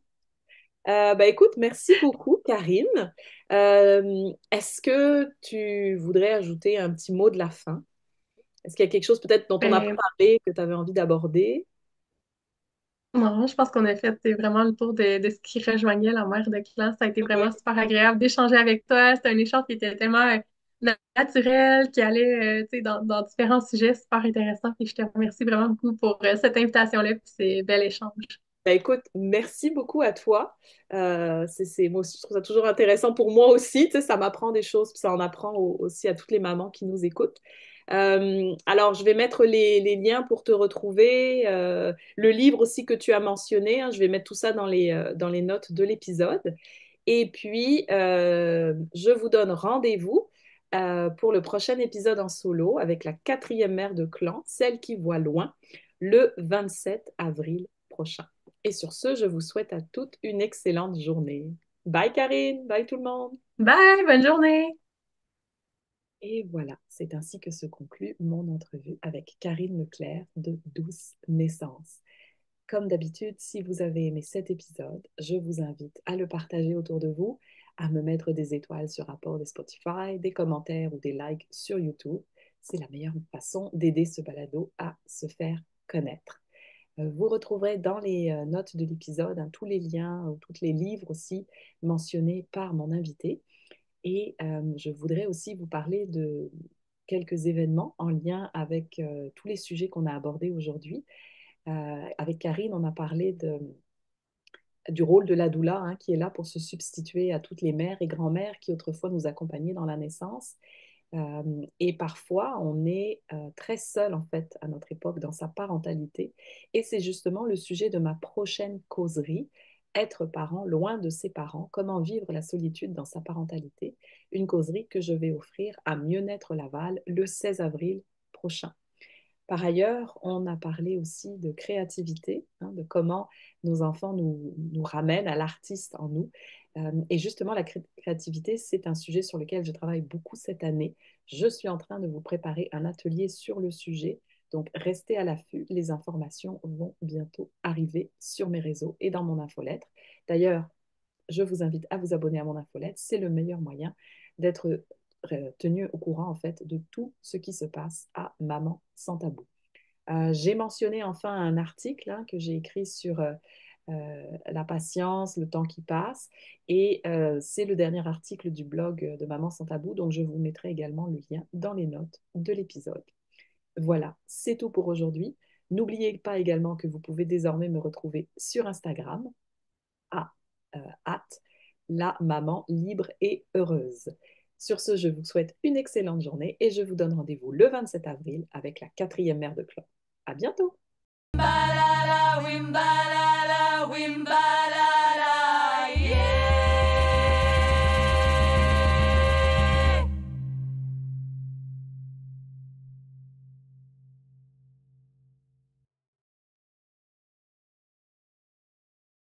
fait. Ben, écoute, merci beaucoup, Karine. Est-ce que tu voudrais ajouter un petit mot de la fin? Est-ce qu'il y a quelque chose peut-être dont on n'a pas Ben, parlé que tu avais envie d'aborder? non, je pense qu'on a fait vraiment le tour de ce qui rejoignait la mère de classe. Ça a été vraiment super agréable d'échanger avec toi. C'était un échange qui était tellement naturel, qui allait tu sais, dans différents sujets super intéressants. Et je te remercie vraiment beaucoup pour cette invitation-là, puis ces bel échange. Ben, écoute, merci beaucoup à toi. Moi aussi, je trouve ça toujours intéressant pour moi aussi. Tu sais, ça m'apprend des choses, puis ça en apprend aussi à toutes les mamans qui nous écoutent. Alors, je vais mettre les liens pour te retrouver, le livre aussi que tu as mentionné, hein, je vais mettre tout ça dans les notes de l'épisode. Et puis, je vous donne rendez-vous pour le prochain épisode en solo avec la quatrième mère de clan, celle qui voit loin, le 27 avril prochain. Et sur ce, je vous souhaite à toutes une excellente journée. Bye Karine, bye tout le monde. Bye, bonne journée! Et voilà, c'est ainsi que se conclut mon entrevue avec Karine Leclerc de Douce Naissance. Comme d'habitude, si vous avez aimé cet épisode, je vous invite à le partager autour de vous, à me mettre des étoiles sur Apple et Spotify, des commentaires ou des likes sur YouTube. C'est la meilleure façon d'aider ce balado à se faire connaître. Vous retrouverez dans les notes de l'épisode tous les liens ou tous les livres aussi mentionnés par mon invité. Et je voudrais aussi vous parler de quelques événements en lien avec tous les sujets qu'on a abordés aujourd'hui. Avec Karine, on a parlé du rôle de la doula, hein, qui est là pour se substituer à toutes les mères et grands-mères qui autrefois nous accompagnaient dans la naissance. Et parfois, on est très seul, en fait, à notre époque, dans sa parentalité. Et c'est justement le sujet de ma prochaine causerie, être parent loin de ses parents, comment vivre la solitude dans sa parentalité. Une causerie que je vais offrir à Mieux-Naître Laval le 16 avril prochain. Par ailleurs, on a parlé aussi de créativité, hein, de comment nos enfants nous ramènent à l'artiste en nous. Et justement, la créativité, c'est un sujet sur lequel je travaille beaucoup cette année. Je suis en train de vous préparer un atelier sur le sujet. Donc, restez à l'affût. Les informations vont bientôt arriver sur mes réseaux et dans mon infolettre. D'ailleurs, je vous invite à vous abonner à mon infolettre. C'est le meilleur moyen d'être tenu au courant en fait de tout ce qui se passe à Maman sans tabou. J'ai mentionné enfin un article, hein, que j'ai écrit sur la patience, le temps qui passe, et c'est le dernier article du blog de Maman sans tabou, donc je vous mettrai également le lien dans les notes de l'épisode. Voilà, c'est tout pour aujourd'hui. N'oubliez pas également que vous pouvez désormais me retrouver sur Instagram à la maman libre et heureuse. Sur ce, je vous souhaite une excellente journée et je vous donne rendez-vous le 27 avril avec la quatrième mère de clan. À bientôt!